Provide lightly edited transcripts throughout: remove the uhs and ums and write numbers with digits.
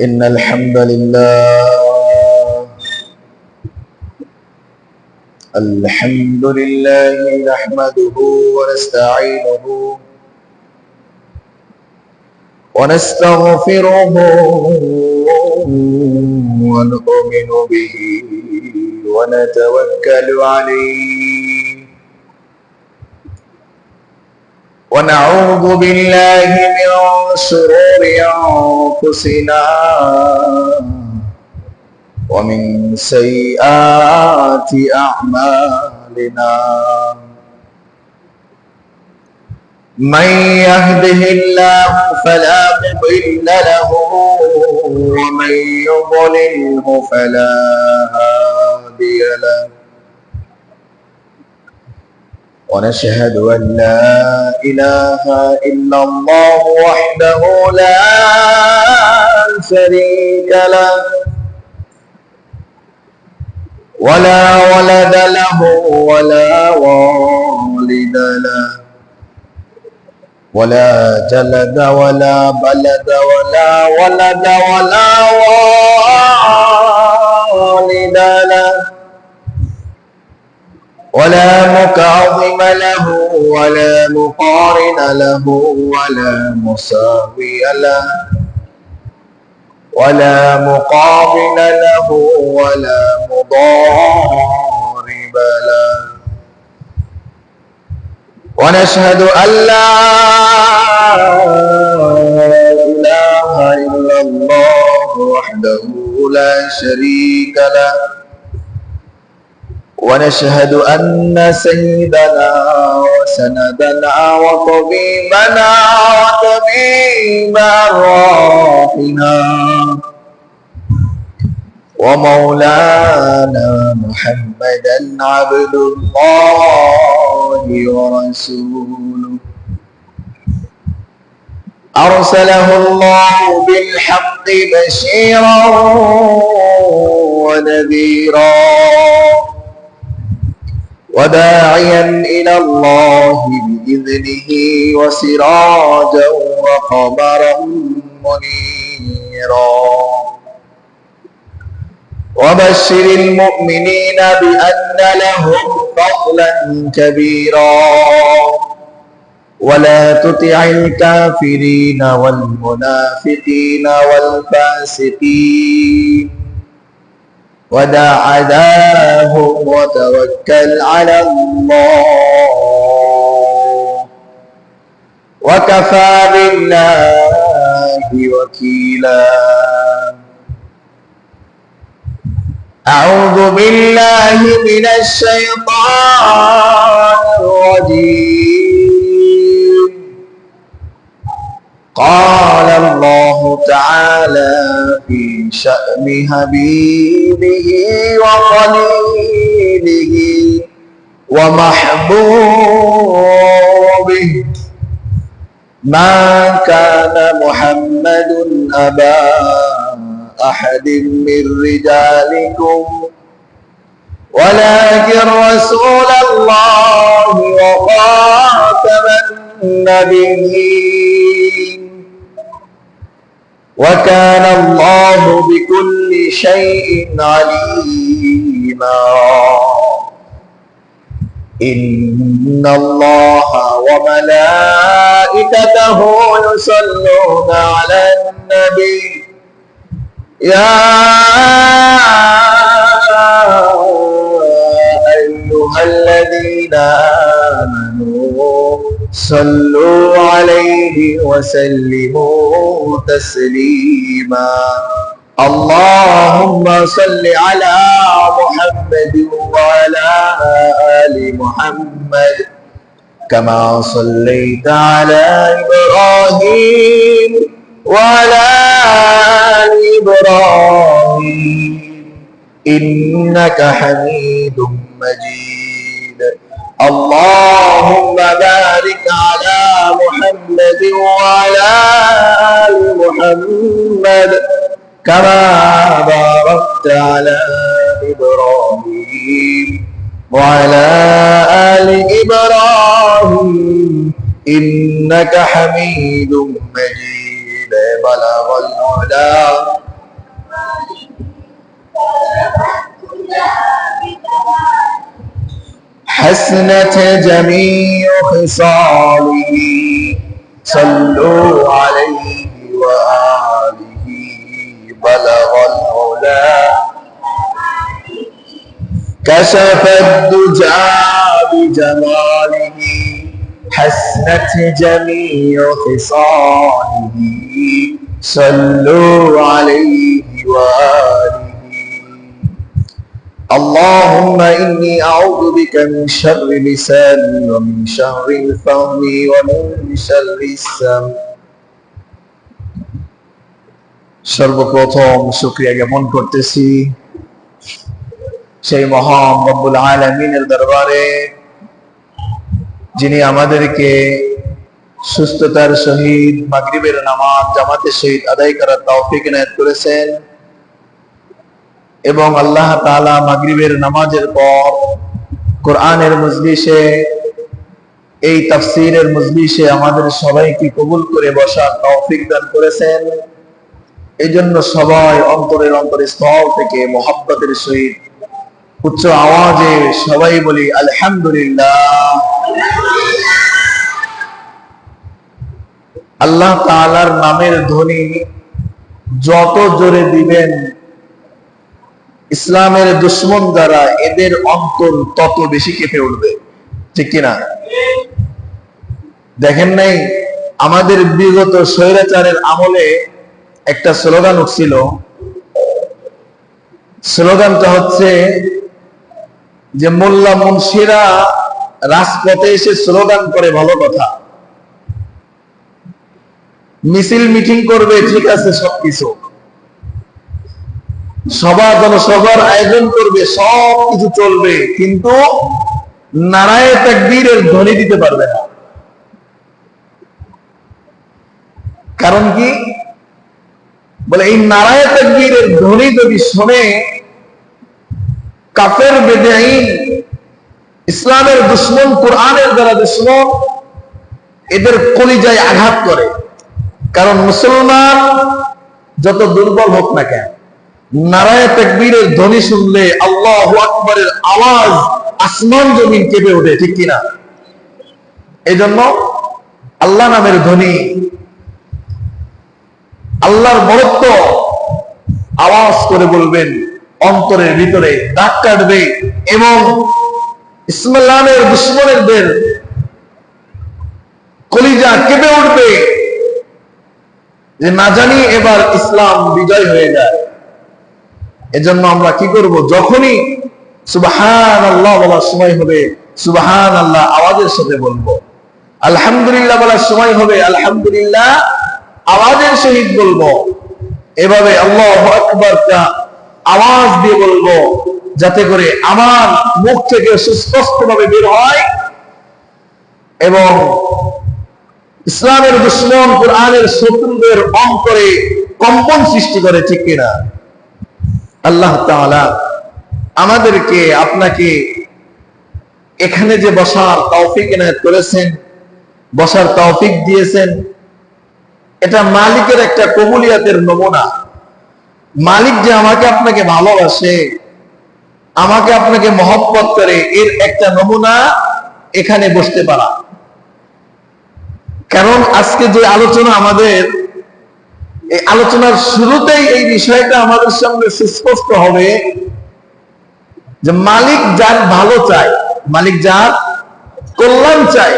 إن الحمد لله نحمده ونستعينه ونستغفره ونؤمن به ونتوكل عليه ونعوذ بالله من شرور أنفسنا ومن سيئات أعمالنا من يهده الله فلا مضل له ومن يضلله فلا هادي له ونشهد أن لا إله إلا الله وحده لا شريك له ولا ولد له ولا والد له ولا جلد ولا بلد ولا ولد ولا والد له ولا مكاظم له ولا مقارن له ولا مساوي له ولا مقابل له ولا مضارب له ونشهد أن لا إله إلا الله وحده لا شريك له ونشهد أن سيدنا وسندنا وطبيبنا وطبيب أرواحنا ومولانا محمدا عبد الله ورسوله أرسله الله بالحق بشيرا ونذيرا وداعيا إلى الله بإذنه وسراجا وقمرا منيرا وبشر المؤمنين بأن لهم فضلا كبيرا ولا تطع الكافرين والمنافقين والفاسقين ودع عداهم وتوكل على الله وكفى بالله وكيلا أعوذ بالله من الشيطان الرجيم قال الله تعالى في شأن حبيبه وخليله ومحبوبه ما كان محمد أبا أحد من رجالكم ولكن رسول الله وخاتم النبيين وكان الله بكل شيء عليما إن الله وملائكته يصلون على النبي يا أيها الذين آمنوا صلوا عليه وسلموا تسليما اللهم صل على محمد وعلى آل محمد كما صليت على إبراهيم وعلى آل إبراهيم إنك حميد مجيد اللهم بارك على محمد وعلى آل محمد كما باركت على إبراهيم وعلى آل إبراهيم إنك حميد مجيد بلغ الهدى حسنت جميع خصاله صلوا عليه وآله بلغ العلا كشف الدجى بجماله حسنت جميع خصاله صلوا عليه وآله اللهم إني أعوذ بك من شر لساني ومن شر الفم ومن شر السمع সর্বপ্রথম শুকরিয়া জ্ঞাপন করতেছি সেই মহান রব্বুল আলামিনের দরবারে যিনি আমাদেরকে সুস্থতার সহিত মাগরিবের নামাজ জামাতের সহিত আদায় করার তৌফিক ইনায়াত করেছেন এবং আল্লাহ তাআলা মাগরিবের নামাজের পর কোরআনের মজলিসে এই তাফসীরের মজলিসে আমাদের সবাইকে কবুল করে বসার তৌফিক দান করেছেন। এজন্য সবাই অন্তরের অন্তরস্থল থেকে মুহাব্বতের সহিত উচ্চ আওয়াজে সবাই বলি আলহামদুলিল্লাহ। আল্লাহ তাআলার নামের ধ্বনি যত জোরে দিবেন ইসলামের দুশ্মন যারা এদের অন্তর তত বেশি কেঁপে উঠবে, ঠিক কিনা? দেখেন নাই আমাদের বিগত স্বৈরাচারের আমলে একটা স্লোগান উঠছিল, স্লোগানটা হচ্ছে যে মোল্লা মুন্সিরা রাজপথে এসে স্লোগান করে ভালো কথা, মিছিল মিটিং করবে ঠিক আছে, সবকিছু সভা জনসভার আয়োজন করবে, সব কিছু চলবে, কিন্তু নারায়ে তাকবীরের ধ্বনি দিতে পারবে না। কারণ কি? বলে এই নারায়ে তাকবীরের ধ্বনি যদি শোনে কাফের বেদাঈন ইসলামের দুশমন কোরআনের যারা দুশমন এদের কলিজায় আঘাত করে। কারণ মুসলমান যত দুর্বল হোক না কেন নারায়ে তাকবীরের ধ্বনি শুনলে আল্লাহু আকবারের আওয়াজ আসমান জমিন কেঁপে ওঠে, ঠিক কিনা? এজন্য আল্লাহ নামের ধ্বনি আল্লাহর বরত্ব আওয়াজ করে বলবেন, অন্তরের ভিতরে দাগ কাটবে এবং ইসলামের দুশমনদের কলিজা কেঁপে উঠবে যে না জানি এবার ইসলাম বিজয় হয়ে যায়। এজন্য আমরা কি করব? যখনই সুবহানাল্লাহ বলার সময় হবে সুবহানাল্লাহ আওয়াজের সাথে বলবো, আলহামদুলিল্লাহ বলার সময় হবে আলহামদুলিল্লাহ আওয়াজের সহিত বলবো। এভাবে আল্লাহু আকবারটা আওয়াজ দিয়ে বলবো যাতে করে আমার মুখ থেকে সুস্পষ্টভাবে বের হয় এবং ইসলামের দুশমন কোরআনের শত্রুদের অন্তরে কম্পন সৃষ্টি করে, ঠিক কিনা? আল্লাহ তাআলা আমাদেরকে আপনাকে এখানে যে বসার তৌফিক ইনায়াত করেছেন, বসার তৌফিক দিয়েছেন, এটা মালিকের একটা কবুলিয়াতের নমুনা। মালিক যে আমাকে আপনাকে ভালোবাসে, আমাকে আপনাকে মহব্বত করে, এর একটা নমুনা এখানে বসতে পারা। কারণ আজকে যে আলোচনা আমাদের, এই আলোচনার শুরুতেই এই বিষয়টা আমাদের সামনে সুস্পষ্ট হবে যে মালিক যার ভালো চায়, মালিক যার কল্যাণ চায়,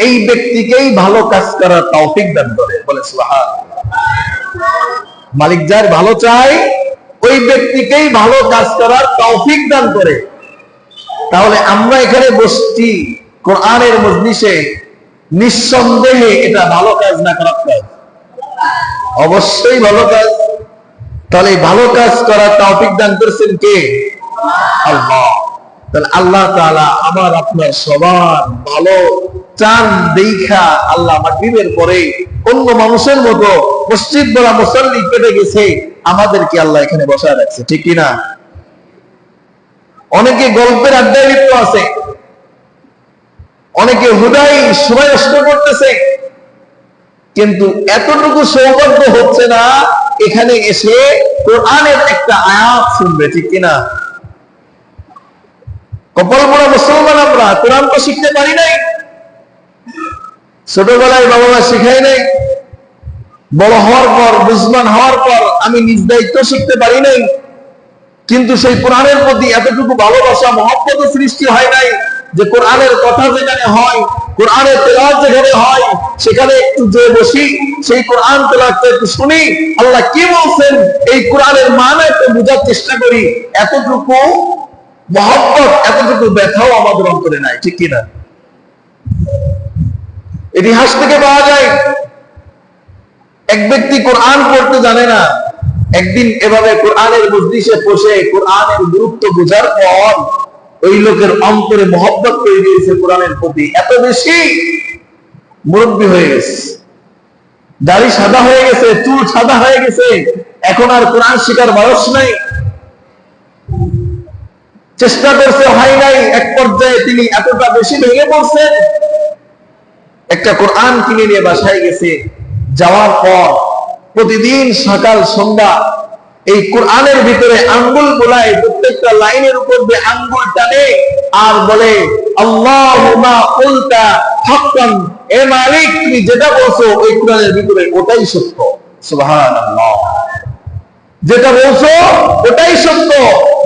এই ব্যক্তিকেই ভালো কাজ করার তৌফিক দান করে। বলে সুবহানাল্লাহ। মালিক যার ভালো চায় ওই ব্যক্তিকেই ভালো কাজ করার তৌফিক দান করে। তাহলে আমরা এখানে বসছি কোরআনের মজলিসে, নিঃসন্দেহে এটা ভালো কাজ না খারাপ কাজ? অবশ্যই ভালো কাজ। তাহলে ভালো কাজ করার তৌফিক দান করেছেন কে? আল্লাহ। তাহলে আল্লাহ তাআলা আমার আপনার সবার ভালো চান দেখা আল্লাহ মাগরিবের পরে অন্য মানুষের মতো মসজিদ বলা মুসল্লি কেটে গেছে, আমাদেরকে আল্লাহ এখানে বসায় রাখছে, ঠিক কিনা? অনেকে গল্পের আড্ডায় লিপ্ত আছে, অনেকে হুদাই সময় নষ্ট করতেছে, কিন্তু এতটুকু সৌভাগ্য হচ্ছে না এখানে এসে কোরআনের একটা আয়াত শুনবে, ঠিক কিনা? কপাল পোড়া মুসলমান আমরা, কোরআন তো শিখতে পারি নাই, ছোটবেলায় বাবা মা শিখাই নাই, বড় হওয়ার পর বুঝবান হওয়ার পর আমি নিজ দায়িত্ব শিখতে পারি নাই, কিন্তু সেই কোরআনের প্রতি এতটুকু ভালোবাসা মহব্বত সৃষ্টি হয় নাই যে কোরআনের কথা যেখানে হয়, কোরআনের তেলাওয়াত যেখানে হয়, সেখানে একটু যে বসি, সেই কোরআন তেলাওয়াতটা একটু শুনি, আল্লাহ কি বলছেন এই কোরআনের মানে একটু বোঝার চেষ্টা করি, এতটুকু মহব্বত, এতটুকু ব্যথাও আমাদের অন্তরে নাই, ঠিক কিনা? ইতিহাস থেকে পাওয়া যায় এক ব্যক্তি কোরআন পড়তে জানে না, একদিন এভাবে কোরআনের মজলিসে বসে কোরআনের গুরুত্ব বোঝার পর ওই লোকের অন্তরে মহব্বত তৈরি হয়েছে কোরআনের প্রতি, এত বেশি মুরব্বী হয়ে গেছে, দাড়ি সাদা হয়ে গেছে, চুল সাদা হয়ে গেছে, এখন আর কোরআন শিখার বয়স নাই, চেষ্টা করছে হয় নাই, এক পর্যায়ে তিনি এতটা বেশি ভেঙে পড়ছেন, একটা কোরআন কিনে নিয়ে বাসায় গেছে, যাওয়ার পর প্রতিদিন সকাল সন্ধ্যা এই কোরআনের ভিতরে আঙ্গুল বোলায়, প্রত্যেকটা লাইনের উপর দিয়ে আঙ্গুল টানে আর বলে আল্লাহুম্মা কুলতা হাক্কান, এ মালিক তুমি যেটা বলছো ওই কোরআনের ভিতরে ওটাই সত্য, সুবহানাল্লাহ, যেটা বলছো ওটাই সত্য।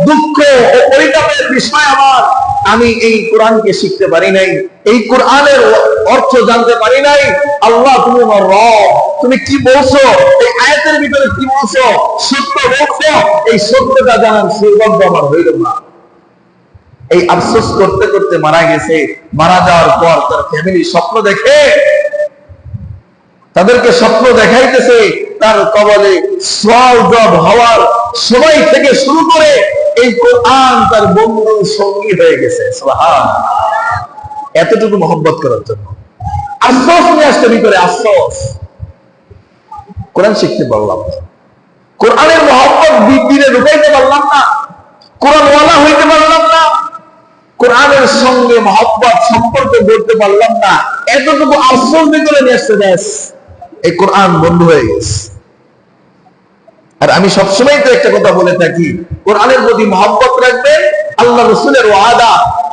দুঃখ ও পরিতাপের বিষয় আমার, আমি এই কোরআনকে শিখতে পারি নাই, এই কোরআনের অর্থ জানতে পারি নাই। আল্লাহ তুমি আমার রব, তুমি কি বলছো, এই আয়াতের ভিতরে কি বলছো, সত্য বলছো, এই সত্যটা জানার সৌভাগ্য আমার হইল না। এই আফসোস করতে করতে মারা গেছে। মারা যাওয়ার পর তার ফ্যামিলি স্বপ্ন দেখে, তাদেরকে স্বপ্ন দেখাইতেছে তার কবলে সওয়াল জব হওয়ার সময় থেকে শুরু করে এই কোরআন তার বন্ধু সঙ্গী হয়ে গেছে। সুবহানাল্লাহ, এতটুকু মহব্বত করার জন্য আফসোস নিয়ে আসতে ভিতরে আফসোস, কোরআন শিখতে পারলাম না, কোরআনের মহব্বত দিলে ঢুকাইতে পারলাম না, কোরআন ওয়ালা হইতে পারলাম না, কোরআনের সঙ্গে মহব্বত সম্পর্ক গড়তে পারলাম না, এতটুকু আফসোস ভিতরে নিয়ে আসতে ব্যাস এই কোরআন বন্ধ হয়ে গেছে। আর আমি সবসময় তো একটা কথা বলে থাকি, কোরআনের প্রতি মহব্বত রাখবেন, আল্লাহ রাসূলের ওয়াদা,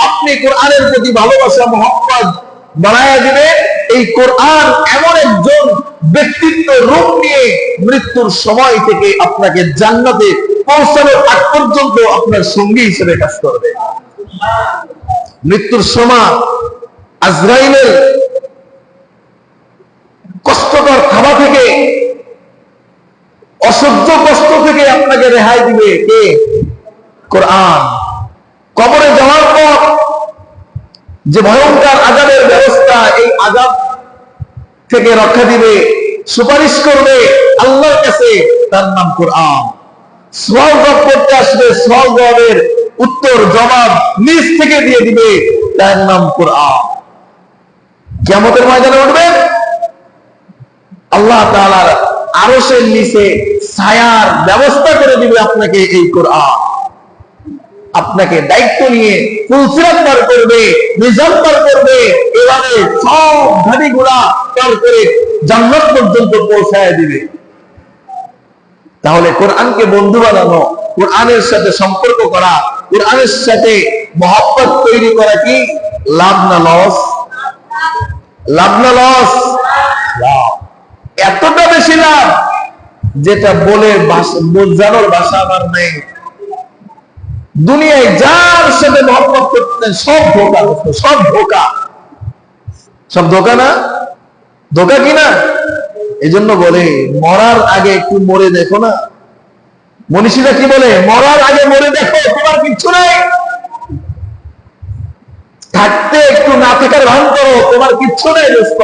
আপনি কোরআনের প্রতি ভালোবাসা মহব্বত বাড়ায়া দিবেন, এই কোরআন এমন একজন ব্যক্তিত্ব রূপ নিয়ে মৃত্যুর সময় থেকে আপনাকে জান্নাতে পৌঁছানোর আগ পর্যন্ত আপনার সঙ্গী হিসেবে কাজ করবে। মৃত্যুর সময় আজরাইলের কষ্টকর খাওয়া থেকে, অসহ্য কষ্ট থেকে আপনাকে রেহাই দিবে কে? কোরআন। কবরে যাওয়ার পর যে ভয়ঙ্কর আযাবের ব্যবস্থা, এই আযাব থেকে রক্ষা দিবে, সুপারিশ করবে আল্লাহর কাছে, তার নাম কোরআন। সওয়াল জবাব করতে আসবে, সওয়াল জবাবের উত্তর জবাব নিজ থেকে দিয়ে দিবে, তার নাম কোরআন। কিয়ামতের ময়দানে উঠবে, আল্লাহ তাআলার আরশের নিচে ছায়ার ব্যবস্থা করে দিবে আপনাকে এই কোরআন। আপনাকে দায়িত্ব নিয়ে ফুলসিরাত পার করবে, মিজান পার করবে, এভাবে সব ঘাটিগুলা পার করে জান্নাত পর্যন্ত পৌঁছায় দিবে। তাহলে কোরআনকে বন্ধু বানানো, কোরআনের সাথে সম্পর্ক করা, কোরআনের সাথে মহব্বত তৈরি করা কি লাভ না লস? লাভ না লস? লাভ, এতটা বেশি লাভ যেটা বলে বোঝানোর ভাষা আমার নেই। দুনিয়ায় যার সাথে মহব্বত করতেন সব ধোকা, সব ধোকা, সব ধোকা না? ধোকা কিনা? এই জন্য বলে মরার আগে একটু মরে দেখো না। মনীষীরা কি বলে? মরার আগে মরে দেখো, তোমার কিচ্ছু নাই। থাকতে একটু না থাকার ভান করো, তোমার কিচ্ছু নেই দোস্ত।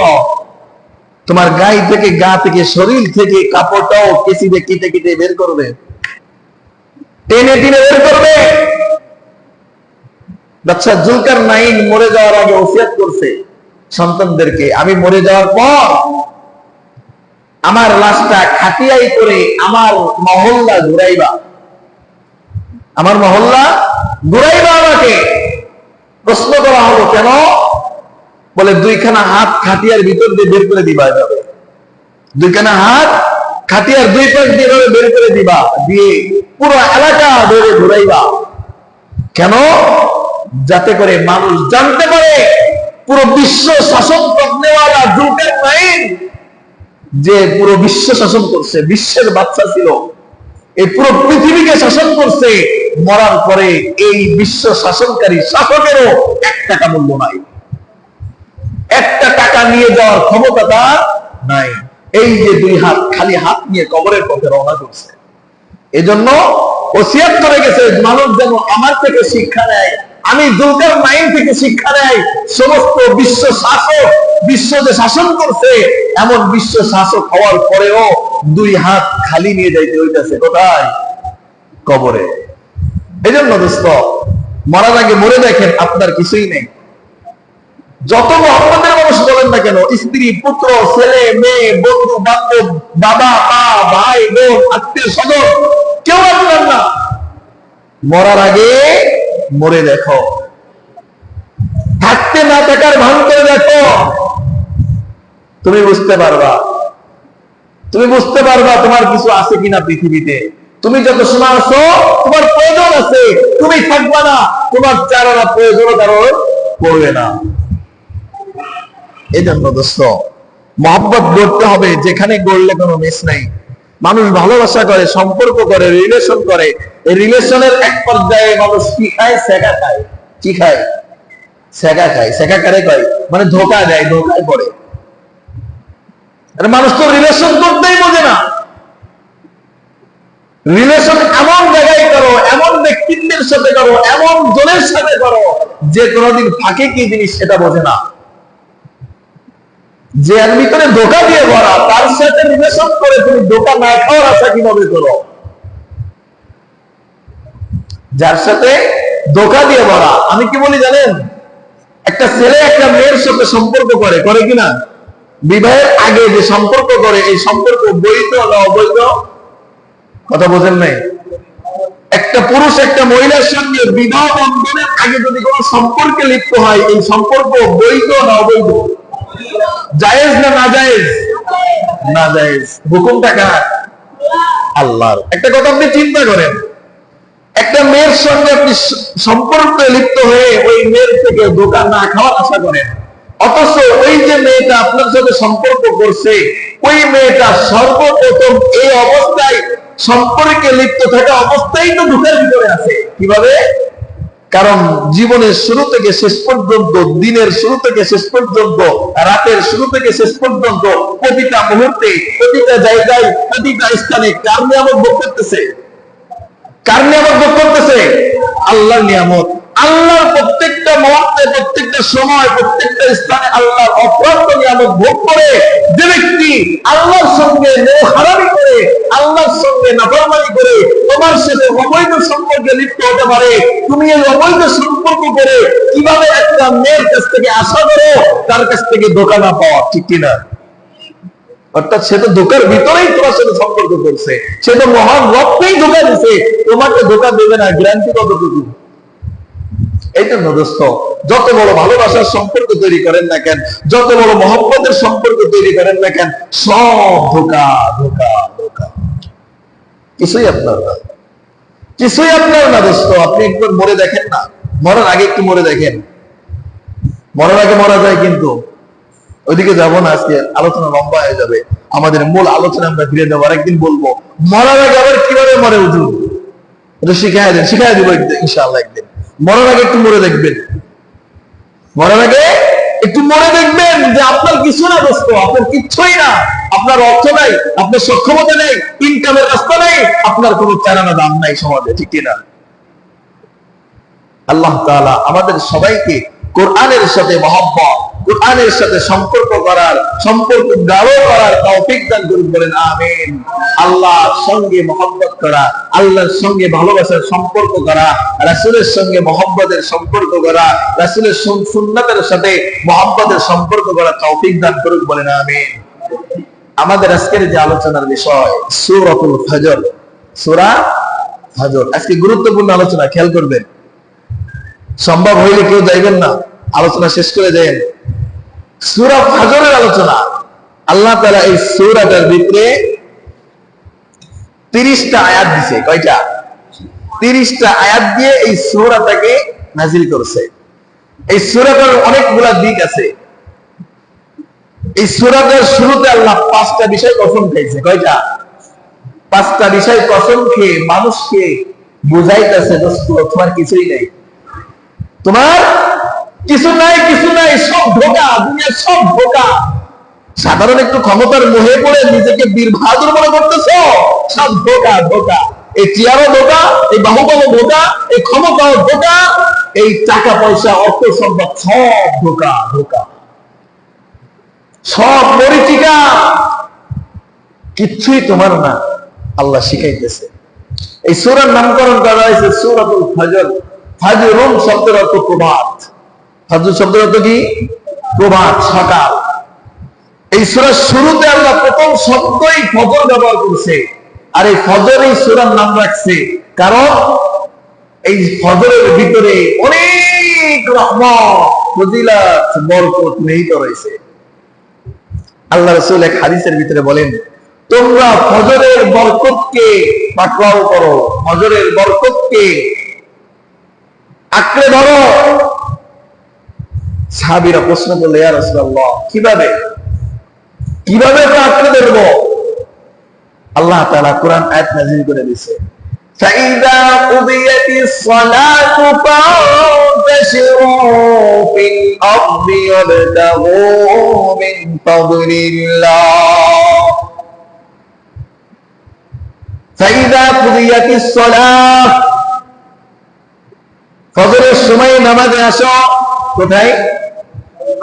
তোমার গায়ে থেকে, গা থেকে, শরীর থেকে কাপড়টাও কেসিতে কেটে কেটে বের করবে, টেনে টেনে বের করবে। বাদশা জুলকারনাইন মরে যাওয়ার আগে ওসিয়ত করছে সন্তানদেরকে, আমি মরে যাওয়ার পর আমার লাশটা খাটিয়াই করে আমার মহল্লা ঘুরাইবা, আমার মহল্লা ঘুরাইবা আমাকে। প্রশ্ন করা হলো কেন? বলে দুইখানা হাত খাটিয়ার ভিতর দিয়ে বের করে দিবা, যাবে দুইখানা হাত খাটিয়ার দুই পাশ দিয়ে বের করে দিবা, দিয়ে পুরো এলাকা ধরে ঘুরাইবা। কেন? যাতে করে মানুষ জানতে পারে পুরো বিশ্ব শাসন করনেওয়ালা জুলকারনাইন যে পুরো বিশ্ব শাসন করছে, বিশ্বের বাদশা ছিল, এই পুরো পৃথিবীকে শাসন করছে, মরার পরে এই বিশ্ব শাসনকারী শাসকেরও 1 টাকা মূল্য নাই, 1টা টাকা নিয়ে যাওয়ার ক্ষমতা তার নাই। এই যে 2 হাত, খালি হাত নিয়ে কবরের পথে রওনা করছে। এজন্য ওসিয়ত করে গেছে মানুষ যেন আমার থেকে শিক্ষা নেয়, আমি জুলকারনাইন থেকে শিক্ষা নেয়। সমস্ত বিশ্ব শাসক, বিশ্ব যে শাসন করছে, এমন বিশ্ব শাসক হওয়ার পরেও 2 হাত খালি নিয়ে যাইতে হইতেছে কোথায়? কবরে। এজন্য দোস্ত, মরার আগে মরে দেখেন আপনার কিছুই নেই। যত মহব্বতের মানুষ বলেন না কেন, স্ত্রী, পুত্র, ছেলে, মেয়ে, বন্ধু বান্ধব, বাবা মা, ভাই বোন, আত্মীয় স্বজন, কেউ আপনার না। মরার আগে মরে দেখো, থাকতে না থাকার ভান করে দেখো, তুমি বুঝতে পারবা, তুমি বুঝতে পারবা তোমার কিছু আছে কিনা পৃথিবীতে। তুমি যত সময় আছো, তোমার প্রয়োজন আছে, তুমি থাকবা না, তোমার চারানা প্রয়োজন কারোর পড়বে না। এই জন্য দোস্ত, মহব্বত গড়তে হবে, যেখানে গড়লে কোনো মিস নাই। মানুষ ভালোবাসা করে, সম্পর্ক করে, রিলেশন করে, এই রিলেশনের এক পর্যায়ে মানুষ কি খায়? সেকা খায়। কি খায়? সেকা খায়। সেকা কারে কয়? মানে ধোকা দেয়, ধোকায় পড়ে। মানুষ তো রিলেশন করতেই বোঝে না। রিলেশন এমন জায়গায় করো, এমন ব্যক্তিত্বের সাথে করো, এমন জনের সাথে করো যে কোনোদিন ফাঁকে কি জিনিস সেটা বোঝে না। যে এর ভিতরে ধোকা দিয়ে ভরা, তার সাথে রিলেশন করে তুমি ধোকা না খাওয়ার আশা কিভাবে করো? যার সাথে ধোকা দিয়ে ভরা, আমি কি বলি জানেন, একটা ছেলে একটা মেয়ের সাথে সম্পর্ক করে, করে কিনা? বিবাহের আগে যে সম্পর্ক করে, এই সম্পর্ক বৈধ না অবৈধ? কথা বোঝেন নাই? একটা পুরুষ একটা মহিলার সঙ্গে বিবাহ বন্ধনের আগে যদি কোনো সম্পর্কে লিপ্ত হয়, এই সম্পর্ক বৈধ না অবৈধ? জায়েজ না না জায়েজ? না জায়েজ। হুকুমটা কার? আল্লাহর। একটা কথা আপনি চিন্তা করেন, একটা মেয়ের সঙ্গে আপনি সম্পর্কে লিপ্ত হয়ে ওই মেয়ের থেকে ধোঁকা না খাওয়ার আশা করেন, অথচ ওই যে মেয়েটা আপনার সাথে সম্পর্ক করছে, ওই মেয়েটা সর্বপ্রথম এই অবস্থায় সম্পর্কে লিপ্ত থাকা অবস্থায় তো ধোঁকার ভিতরে আছে। কিভাবে? কারণ জীবনের শুরু থেকে শেষ পর্যন্ত, দিনের শুরু থেকে শেষ পর্যন্ত, রাতের শুরু থেকে শেষ পর্যন্ত, প্রতিটা মুহূর্তে, প্রতিটা জায়গায়, প্রতিটা স্থানে কার নিয়ামত ভোগ করতেছে? কার নিয়ামত ভোগ করতেছে? আল্লাহর নিয়ামত। আল্লাহর প্রত্যেকটা মুহূর্তে, প্রত্যেকটা সময়, প্রত্যেকটা স্থানে আল্লাহর অপ্রাপ্ত নিয়ামত ভোগ করে যে ব্যক্তি আল্লাহর সঙ্গে হারামি করে, আল্লাহর সঙ্গে নাফরমানি করে তোমার সাথে অবৈধ সম্পর্কে লিপ্ত হতে পারে, তুমি এই অবৈধ সম্পর্ক করে কিভাবে একটা মেয়ের কাছ থেকে আশা করো তার কাছ থেকে ধোঁকা না পাওয়া? ঠিক কিনা? অর্থাৎ সে তো ধোকার ভিতরেই তোমার সাথে সম্পর্ক করছে, সে তো মহান রবকেই ধোকা দিছে, তোমাকে ধোকা দেবে না, গ্যারান্টি কতটুকু? এই জন্য দোস্ত, যত বড় ভালোবাসার সম্পর্ক তৈরি করেন না কেন, যত বড় মহব্বতের সম্পর্ক তৈরি করেন না কেন, সব ধোকা ধোকা ধোকা, কিছুই আপনার না, কিছুই আপনার না দোস্ত। আপনি একবার মরে দেখেন না, মরার আগে একটু মরে দেখেন। মরার আগে মরা যায়, কিন্তু ওইদিকে যাবো না, আজকে আলোচনা লম্বা হয়ে যাবে। আমাদের মূল আলোচনা আমরা ফিরে যাবো, আরেকদিন বলবো মরার আগে আবার কিভাবে মরে হুজুর, এটা শিখাই দেন, শিখাই দিব ইনশাআল্লাহ একদিন। মরার আগে একটু মরে দেখবেন, মরার আগে একটু মরে দেখবেন যে আপনার কিছু না দোস্ত, আপনার কিচ্ছুই না, আপনার অর্থ নাই, আপনার সক্ষমতা নেই, ইনকামের রাস্তা নেই, আপনার কোনো চারানা দাম নাই সমাজে, ঠিক কিনা? আল্লাহ তাআলা আমাদের সবাইকে কোরআনের সাথে মহব্বত, কোরআনের সাথে সম্পর্ক করার, সম্পর্ক গাঢ় করার তৌফিক দান করুন, বলেন আমিন। আল্লাহর সঙ্গে মহব্বত করা, আল্লাহর সঙ্গে ভালোবাসার সম্পর্ক করা, রাসূলের সঙ্গে মহব্বতের সম্পর্ক করা, রাসূলের সুন্নাতের সাথে মহব্বতের সম্পর্ক করা তৌফিক দান করুন, বলেন আমিন। আমাদের আজকের যে আলোচনার বিষয় সূরাতুল ফজর, সূরা ফজর। আজকে গুরুত্বপূর্ণ আলোচনা, খেয়াল করবেন, সম্ভব হইলে কেউ যাইবেন না, আলোচনা শেষ করে দেন। সূরা ফজরের আলোচনা। আল্লাহ তাআলা এই সূরাটার ভিতরে 30টা আয়াত দিয়েছে। কয়টা? 30টা আয়াত দিয়ে এই সূরাটাকে নাজিল করছে। এই সূরাটার অনেকগুলা দিক আছে। এই সূরাটার শুরুতে আল্লাহ 5টা বিষয় কসম খেয়েছে। কয়টা? 5টা বিষয় কসম খেয়ে মানুষকে বুঝাইতেছে, দোস্ত তোমার কিছুই নেই, তোমার কিছু নাই, কিছু নাই, সব ধোঁকা, দুনিয়ার সব ধোঁকা। সাধারণ একটু ক্ষমতার মোহে পড়ে নিজেকে বীর বাহাদুর মনে করতেছ, সব ধোঁকা, ধোঁকা। এই চেয়ারও ধোঁকা, এই বাহুবলও ধোঁকা, এই ক্ষমতাও ধোঁকা, এই টাকা পয়সা অর্থ সম্পদ সব ধোঁকা, ধোঁকা, সব মরিচিকা, কিচ্ছুই তোমার না। আল্লাহ শিখাইতেছে। এই সূরার নামকরণ করা হয়েছে সূরাতুল ফজর। ফজরুন শব্দের অর্থ প্রভাত। ফজর শব্দের অর্থ কি? প্রভাত, সকাল। এই সূরার শুরুতে আল্লাহ প্রথম শব্দই ফজর ব্যবহার করছে। আর এই ফজর এই সূরার নাম রাখছে কারণ এই ফজরের ভিতরে অনেক রহমত, ফজিলত, বরকত নিহিত রয়েছে। আল্লাহ রাসূল এক হাদিসের ভিতরে বলেন, তোমরা ফজরের বরকতকে পাকড়াও করো, ফজরের বরকতকে আঁকড়ে ধরো। সাহাবীরা প্রশ্ন করলে, ইয়া রাসূলুল্লাহ কিভাবে কিভাবে আঁকড়ে ধরবো? আল্লাহ তাআলা কোরআন আয়াত নাযিল করে দিয়েছে, فَإِذَا قُضِيَتِ الصَّلَاةُ فَانتَشِرُوا فِي الْأَرْضِ وَابْتَغُوا مِنْ فَضْلِ اللَّهِ فَإِذَا قُضِيَتِ الصَّلَاةُ ফজরের সময় নামাজে আসো। কোথায়?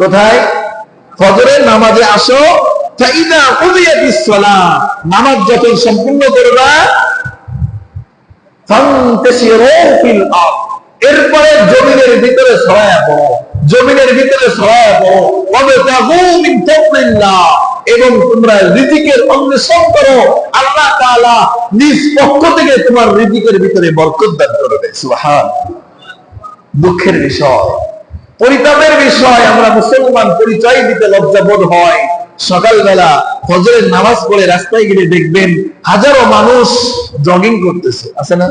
কোথায়? ফজরের নামাজে আসো। فَإِذَا قُضِيَتِ الصَّلَاةُ নামাজ যখন সম্পূর্ণ করবা, فَانْتَشِرُوا فِي الْأَرْضِ এরপরে জমিনের ভিতরে ছড়ায়া পড়ো, জমিনের ভিতরে ছড়ায়া পড়ো। وَابْتَغُوا مِنْ فَضْلِ اللَّهِ এবং তোমরা রিজিকের অন্বেষণ করো। আল্লাহ তাআলা নিজ পক্ষ থেকে তোমার রিজিকের ভিতরে বরকত দান করবে। সুবহানাল্লাহ। দুঃখের বিষয়, পরিতাপের বিষয়, আমরা মুসলমান পরিচয় দিতে লজ্জা বোধ হয়। সকালবেলা ফজরের নামাজ পড়ে রাস্তায় গিয়ে দেখবেন হাজারো মানুষ জগিং করতেছে, আছে না?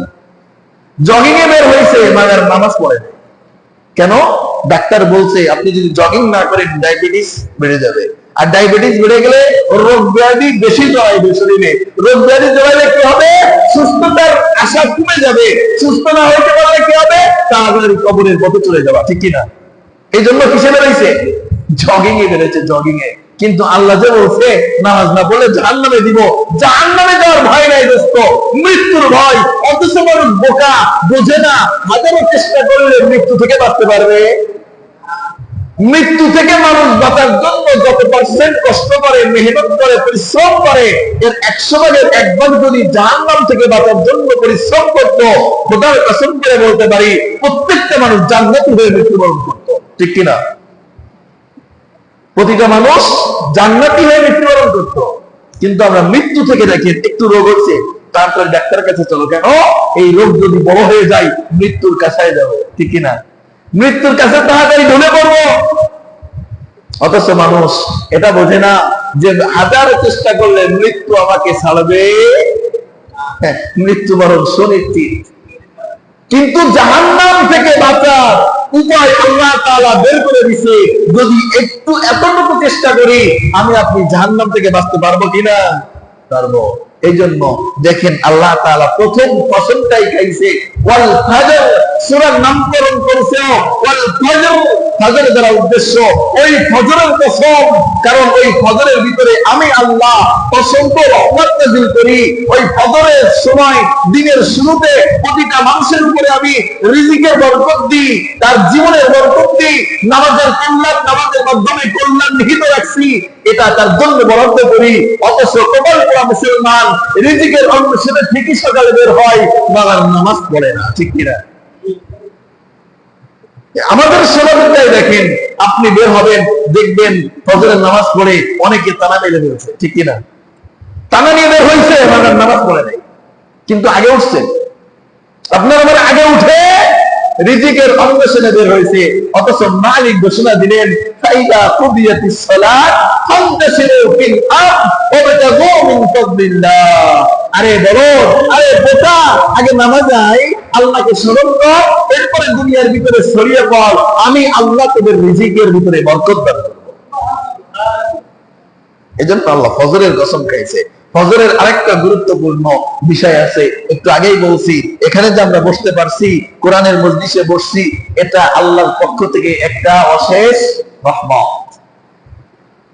জগিং এ বের হয়েছে, মাগার নামাজ পড়ে না। কেন? ডাক্তার বলছে আপনি যদি জগিং না করেন ডায়াবেটিস বেড়ে যাবে, আর ডায়াবেটিস বেড়ে গেলে রোগ ব্যাধি বেশি জড়াইবে শরীরে। রোগ ব্যাধি জড়াইলে কি হবে? সুস্থতার আশা কমে যাবে। সুস্থ না হইতে পারলে কি হবে? তাড়াতাড়ি কবরের পথে চলে যাওয়া, ঠিক কিনা? এই জন্য কিসে বেড়েছে? জগিং এ বেড়েছে, জগিং এ। কিন্তু আল্লাহ যে বলছে নামাজ না পড়লে জাহান্নামে দিব, জাহান্নামে যাওয়ার ভয় নাই দোস্ত, মৃত্যুর ভয়। অথচ মানুষ বোকা, বোঝে না হাজারো চেষ্টা করলে মৃত্যু থেকে বাঁচতে পারবে। মৃত্যু থেকে মানুষ বাঁচার জন্য যত পার্সেন্ট কষ্ট করে, মেহনত করে, পরিশ্রম করে, এর 100 ভাগের 1 ভাগ যদি জাহান্নাম থেকে বাঁচার জন্য পরিশ্রম করতো, খোদার কসম করে বলতে পারি প্রত্যেকটা মানুষ জান্নাতি হয়ে মৃত্যুবরণ করতো, ঠিক কিনা? প্রতিটা মানুষ জান্নাতি হয়ে মৃত্যুবরণ করতো। কিন্তু আমরা মৃত্যু থেকে দেখি একটু রোগ হচ্ছে, তারপরে ডাক্তারের কাছে চলো। কেন? এই রোগ যদি বড় হয়ে যায় মৃত্যুর কাছায় যাবো, ঠিক কিনা? মৃত্যুর কাছে তাড়াতাড়ি ঢলে পড়বো। অথচ মানুষ এটা বোঝে না যে হাজার চেষ্টা করলে মৃত্যু আমাকে ছাড়বে, মৃত্যুবরণ সুনিশ্চিত। কিন্তু জাহান্নাম থেকে বাঁচার উপায় আল্লাহ তাআলা বের করে দিয়েছে। যদি একটু এতটুকু চেষ্টা করি, আমি আপনি জাহান্নাম থেকে বাঁচতে পারবো কিনা? পারবো। এই জন্য দেখেন আল্লাহ তাআলা প্রথম কসমটাই খাইছে ওয়াল ফজর, সূরার নামকরণ করেছে ওয়াল ফজর। ফজর দ্বারা উদ্দেশ্য ওই ফজরের কসম, কারণ ওই ফজরের ভিতরে আমি আল্লাহ অসংখ্য রহমত নাযিল করি। ওই ফজরের সময় দিনের শুরুতে প্রতিটা মানুষের উপরে আমি রিজিকের বরকত দিই, তার জীবনের বরকত দিই। নামাজের কল্যাণ, নামাজের মাধ্যমে কল্যাণ নিহিত রাখছি, এটা তার জন্য বরাদ্দ করি। অথচ কবল করা মুসলমান রিজিকের অন্বেষণে ঠিকই সকালে বের হয়, মাগার নামাজ পড়ে না, ঠিক কিনা? আমাদের সমাজটাই দেখেন, আপনি বের হবেন দেখবেন ফজরের নামাজ পড়ে অনেকে তানা মেলে বেরোছে, ঠিক কিনা? তানা নিয়ে বের হয়েছে, মাগার নামাজ পড়ে নাই, কিন্তু আগে উঠছে। আপনার আমার আগে উঠে রিজিকের অন্বেষণে বের হয়েছে। অথচ মালিক ঘোষণা দিলেন ফাইদা কুদিয়াতিস সালাত ফান্তাশিরু ফিল আরদ ওয়াবতাগু মিন ফাদলিল্লাহ। আরে বলো, আরে বোকা, আগে নামাজ আয়। আল্লাহকে স্মরণ কর, এরপরে দুনিয়ার ভিতরে ছড়িয়ে পড়, আমি আল্লাহ তোদের রিজিকের ভিতরে বরকত দান করব। এজন্য আল্লাহ ফজরের কসম খাইছে। ফজরের আরেকটা গুরুত্বপূর্ণ বিষয় আছে, একটু আগেই বলছি, এখানে যে আমরা বসতে পারছি, কোরআনের মজলিসে বসছি, এটা আল্লাহর পক্ষ থেকে একটা অশেষ রহমত।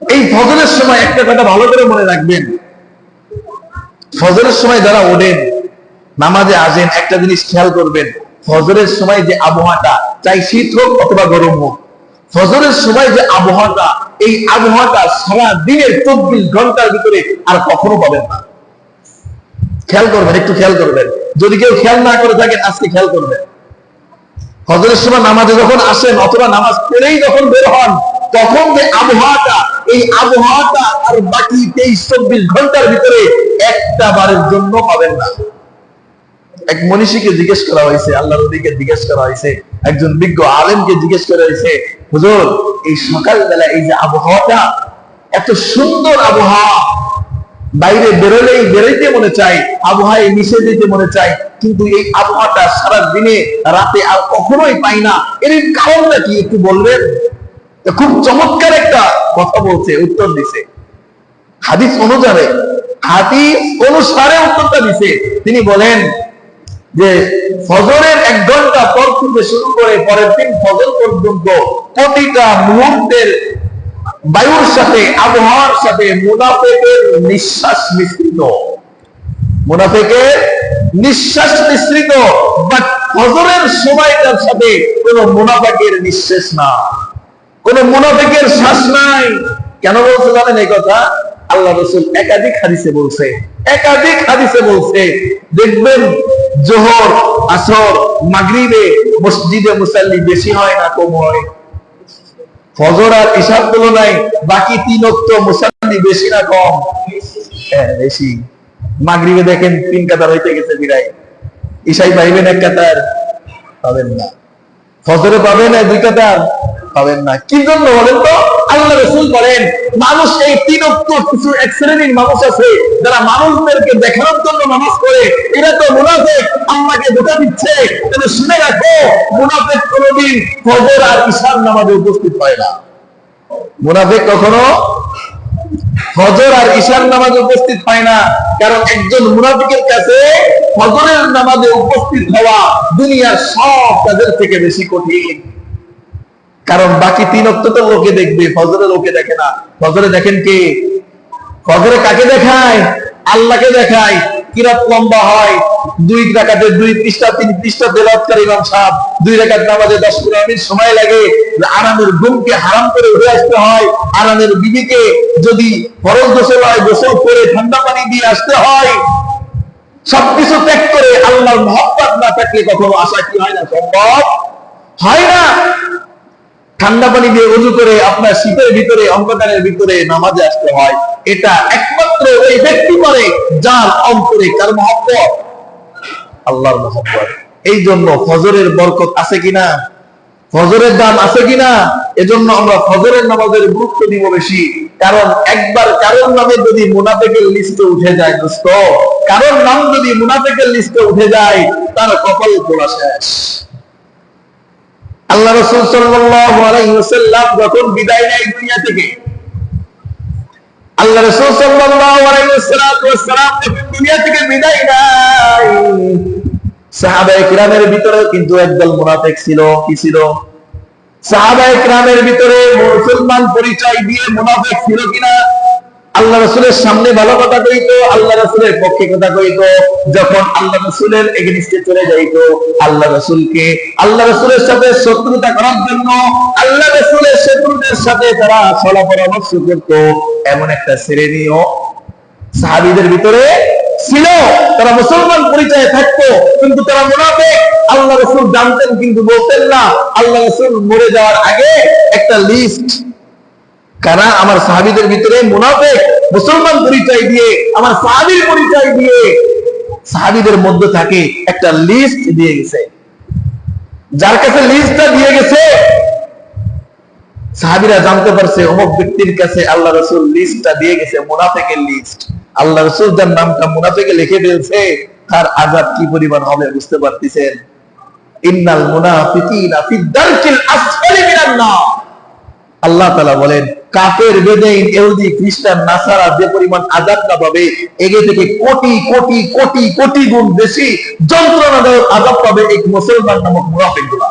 এই ফজরের সময় একটা কথা ভালো করে মনে রাখবেন, ফজরের সময় যারা ওঠেন নামাজে আসেন, একটা জিনিস খেয়াল করবেন, ফজরের সময় যে আবহাওয়াটা, চাই শীত হোক অথবা গরম হোক, ফজরের সময় যে আবহাওয়াটা, এই আবহাওয়াটা সারা দিনের 24 ঘন্টার ভিতরে আর কখনো পাবেন না। খেয়াল করবেন, একটু খেয়াল করবেন, যদি কেউ খেয়াল না করে থাকেন আজকে খেয়াল করবেন। ফজরের সময় নামাজে যখন আসেন অথবা নামাজ পড়েই যখন বের হন, তখন যে আবহাওয়াটা, এই আবহাওয়াটা আর বাকি 23-24 ঘন্টার ভিতরে একটা বারের জন্য পাবেন না। এক মনীষীকে জিজ্ঞেস করা হয়েছে, আল্লাহর নবীকে জিজ্ঞেস করা হয়েছে, একজন বিজ্ঞ আলেমকে জিজ্ঞেস করা হয়েছে, হুজুর এই সকালবেলা এই যে আবহাওয়াটা, এত সুন্দর আবহাওয়া, বাইরে বেরোলেই বেরোইতে মনে চাই, আবহাওয়ায় মিশে যেতে মনে চাই, কিন্তু এই আবহাওয়াটা সারা দিনে রাতে আর কখনোই পাই না, এর কারণটা কি একটু বলবেন? খুব চমৎকার একটা কথা বলছে, উত্তর দিছে, হাদিস অনুসারে, হাদিস অনুসারে উত্তরটা দিছে। তিনি বলেন যে ফজরের 1 ঘন্টা পর থেকে শুরু করে পরের দিন ফজর পর্যন্ত প্রতিটা মুহূর্তের বায়ুর সাথে, আবহাওয়ার সাথে মুনাফিকের নিঃশ্বাস মিশ্রিত, মুনাফিকের নিঃশ্বাস মিশ্রিত। বাট ফজরের সময়টার সাথে কোন মুনাফিকের নিঃশ্বাস না, কোন মুনাফিকের শ্বাস নাই। কেন বলছে জানেন এই কথা? আল্লাহ রাসূল একাধিক হাদিসে বলছে, একাধিক হাদিসে বলছে, দেখবেন জোহর, আসর, মাগরিবে মসজিদে মুসাল্লি বেশি হয় না কম হয়? ফজর আর ইশার তুলনায় বাকি 3 ওয়াক্ত মুসাল্লি বেশি না কম? হ্যাঁ বেশি। মাগরিবে দেখেন 3 কাতার হইতে গেছে বিরাই, ইশাই পাইবেন 1 কাতার? পাবেন না। ফজরে পাবেন 2 কাতার? পাবেন না। কি জন্য বলেন তো? আল্লাহ রাসূল বলেন, মানুষ এই 3 ওয়াক্ত, কিছু এক শ্রেণীর মানুষ আছে যারা মানুষদেরকে দেখানোর জন্য নামাজ পড়ে, এরা তো মুনাফিক, আল্লাহকে ধোঁকা দিচ্ছে। তাহলে শুনে রাখো, মুনাফিক কোনোদিন ফজর আর ইশার নামাজে উপস্থিত হয় না। মুনাফিক কখনো ফজর আর ইশার নামাজে উপস্থিত হয় না, কারণ একজন মুনাফিকের কাছে ফজরের নামাজে উপস্থিত হওয়া দুনিয়ার সব কাজের থেকে বেশি কঠিন। কারণ বাকি 3 ওয়াক্ত তো লোকে দেখবে, ফজরে লোকে দেখে না। ফজরে দেখেন কে? ফজরে কাকে দেখায়? আল্লাহকে দেখায়। কিরাত লম্বা হয়, 2 রাকাতে 2 পৃষ্ঠা 3 পৃষ্ঠা তেলাওয়াত করে ইমাম সাহেব, 2 রাকাত নামাজে 10-15 মিনিট সময় লাগে। আরামের ঘুমকে হারাম করে উঠে আসতে হয়, আরামের বিবিকে যদি ফরজ গোসল হয় গোসল করে ঠান্ডা পানি দিয়ে আসতে হয়। সবকিছু ত্যাগ করে আল্লাহর মহব্বত না থাকলে কখনো আশা কি হয় না? সম্ভব হয় না। ঠান্ডা পানি দিয়ে ওযু করে আপনার শীতের ভিতরে, অন্ধকারের ভিতরে নামাজে আসতে হয়। এটা একমাত্র ওই ব্যক্তি পারে যার অন্তরে কার মহব্বত? আল্লাহর মহব্বত। এই জন্য ফজরের বরকত আছে কিনা, ফজরের দাম আছে কিনা, এজন্য আমরা ফজরের নামাজের গুরুত্ব দিব বেশি। কারণ একবার কারোর নামে যদি মুনাফিকের লিস্টে উঠে যায় দোস্ত, কারোর নাম যদি মুনাফিকের লিস্টে উঠে যায়, তার কপাল পোড়া শেষ। আল্লাহ রাসূল সাল্লাল্লাহু আলাইহি ওয়াসাল্লাম যখন বিদায় নেয় দুনিয়া থেকে, আল্লাহ রাসূল সাল্লাল্লাহু আলাইহি ওয়াসাল্লাম যখন দুনিয়া থেকে বিদায় নেয়, সাহাবায়ে কিরামের ভিতরে কিন্তু একদল মুনাফিক ছিল। কি ছিল? সাহাবায়ে কিরামের ভিতরে মুসলমান পরিচয় দিয়ে মুনাফিক ছিল কিনা? আল্লাহ রাসূলের সামনে ভালো কথা কইতো, আল্লাহ রাসূলের পক্ষে কথা কইতো, যখন আল্লাহ রাসূলের এগেইনস্টে চলে যাইতো, আল্লাহ রাসূলকে, আল্লাহ রাসূলের সাথে শত্রুতা করার জন্য আল্লাহ রাসূলের শত্রুদের সাথে তারা সলা পরামর্শ করত। এমন একটা শ্রেণীও সাহাবীদের ভিতরে ছিল, তারা মুসলমান পরিচয়ে থাকতো কিন্তু তারা মুনাফিক। আল্লাহ রাসূল জানতেন কিন্তু বলতেন না। আল্লাহ রাসূল মরে যাওয়ার আগে একটা লিস্ট, কারা আমার সাহাবীদের ভিতরে মুনাফিক, মুসলমান পরিচয় দিয়ে, আমার সাহাবীর পরিচয় দিয়ে সাহাবীদের মধ্যে থাকে একটা লিস্ট দিয়ে গেছে। যার কাছে লিস্টটা দিয়ে গেছে, সাহাবীরা জানতে পারছে অমুক ব্যক্তির কাছে আল্লাহ রাসূল লিস্টটা দিয়ে গেছে, মুনাফিকের লিস্ট। আল্লাহ রাসূল যার নামটা মুনাফিকে লিখে দিয়েছে, তার আযাব কি পরিমাণ হবে বুঝতে পারতেছেন? ইন্নাল মুনাফিকিনা ফি দারকিল আসফালি মিনান নার। আল্লাহ তাআলা বলেন কাফের, বেদাইন, ইহুদি, খ্রিস্টান, নাসারা যে পরিমাণ আযাব না পাবে, এগে থেকে কোটি কোটি কোটি কোটি গুণ বেশি যন্ত্রণাদায়ক আযাব পাবে এই মুসলমান নামক মুনাফিকগুলা।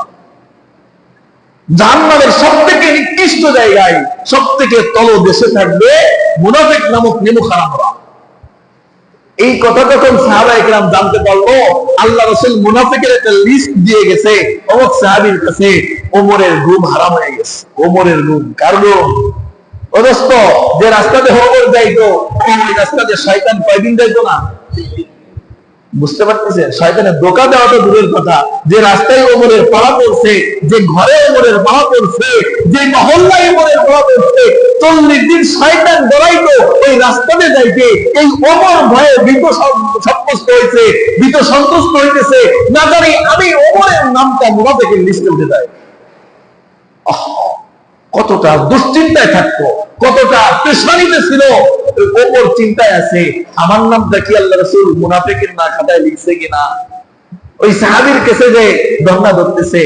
জাহান্নামের সবথেকে নিকৃষ্ট জায়গায়, সবথেকে তলদেশে থাকবে মুনাফিক নামক নেমুখারামরা। এই কথা যখন সাহাবায়ে কেরাম জানতে পারলো, আল্লাহ রাসূল মুনাফিকের একটা লিস্ট দিয়ে গেছে অমুক সাহাবীর কাছে, ওমরের ঘুম হারাম হয়ে গেছে। ওমরের ঘুম কারণ ও দোস্ত, যে রাস্তাতে ওমর যাইতো ওই রাস্তাতে শয়তান কয়দিন যাইতো না? বুঝতে পারতেছেন? শয়তানের ধোঁকা দেওয়া তো দূরের কথা, যে রাস্তায় ওমরের পাড়া পড়ছে, যে ঘরে ওমরের পাড়া পড়ছে, যে মহল্লায় ওমরের পাড়া পড়ছে, 40 দিন শয়তান ডরাইতো ওই রাস্তাতে যাইতে। এই ওমর ভয়ে ভীত সন্ত্রস্ত হয়েছে, ভীত সন্ত্রস্ত হইতেছে, না জানি আমি ওমরের নামটা মুনাফিকের লিস্টে উঠে যায়। কতটা দুশ্চিন্তায় থাকতো, কতটা পেশানিতে ছিল। ওপর চিন্তায় আছে আমার নামটা কি আল্লাহ রাসূল মুনাফিকের না খাতায় লিখছে কিনা। ওই সাহাবীর কাছে যে দন্না ধরতেছে,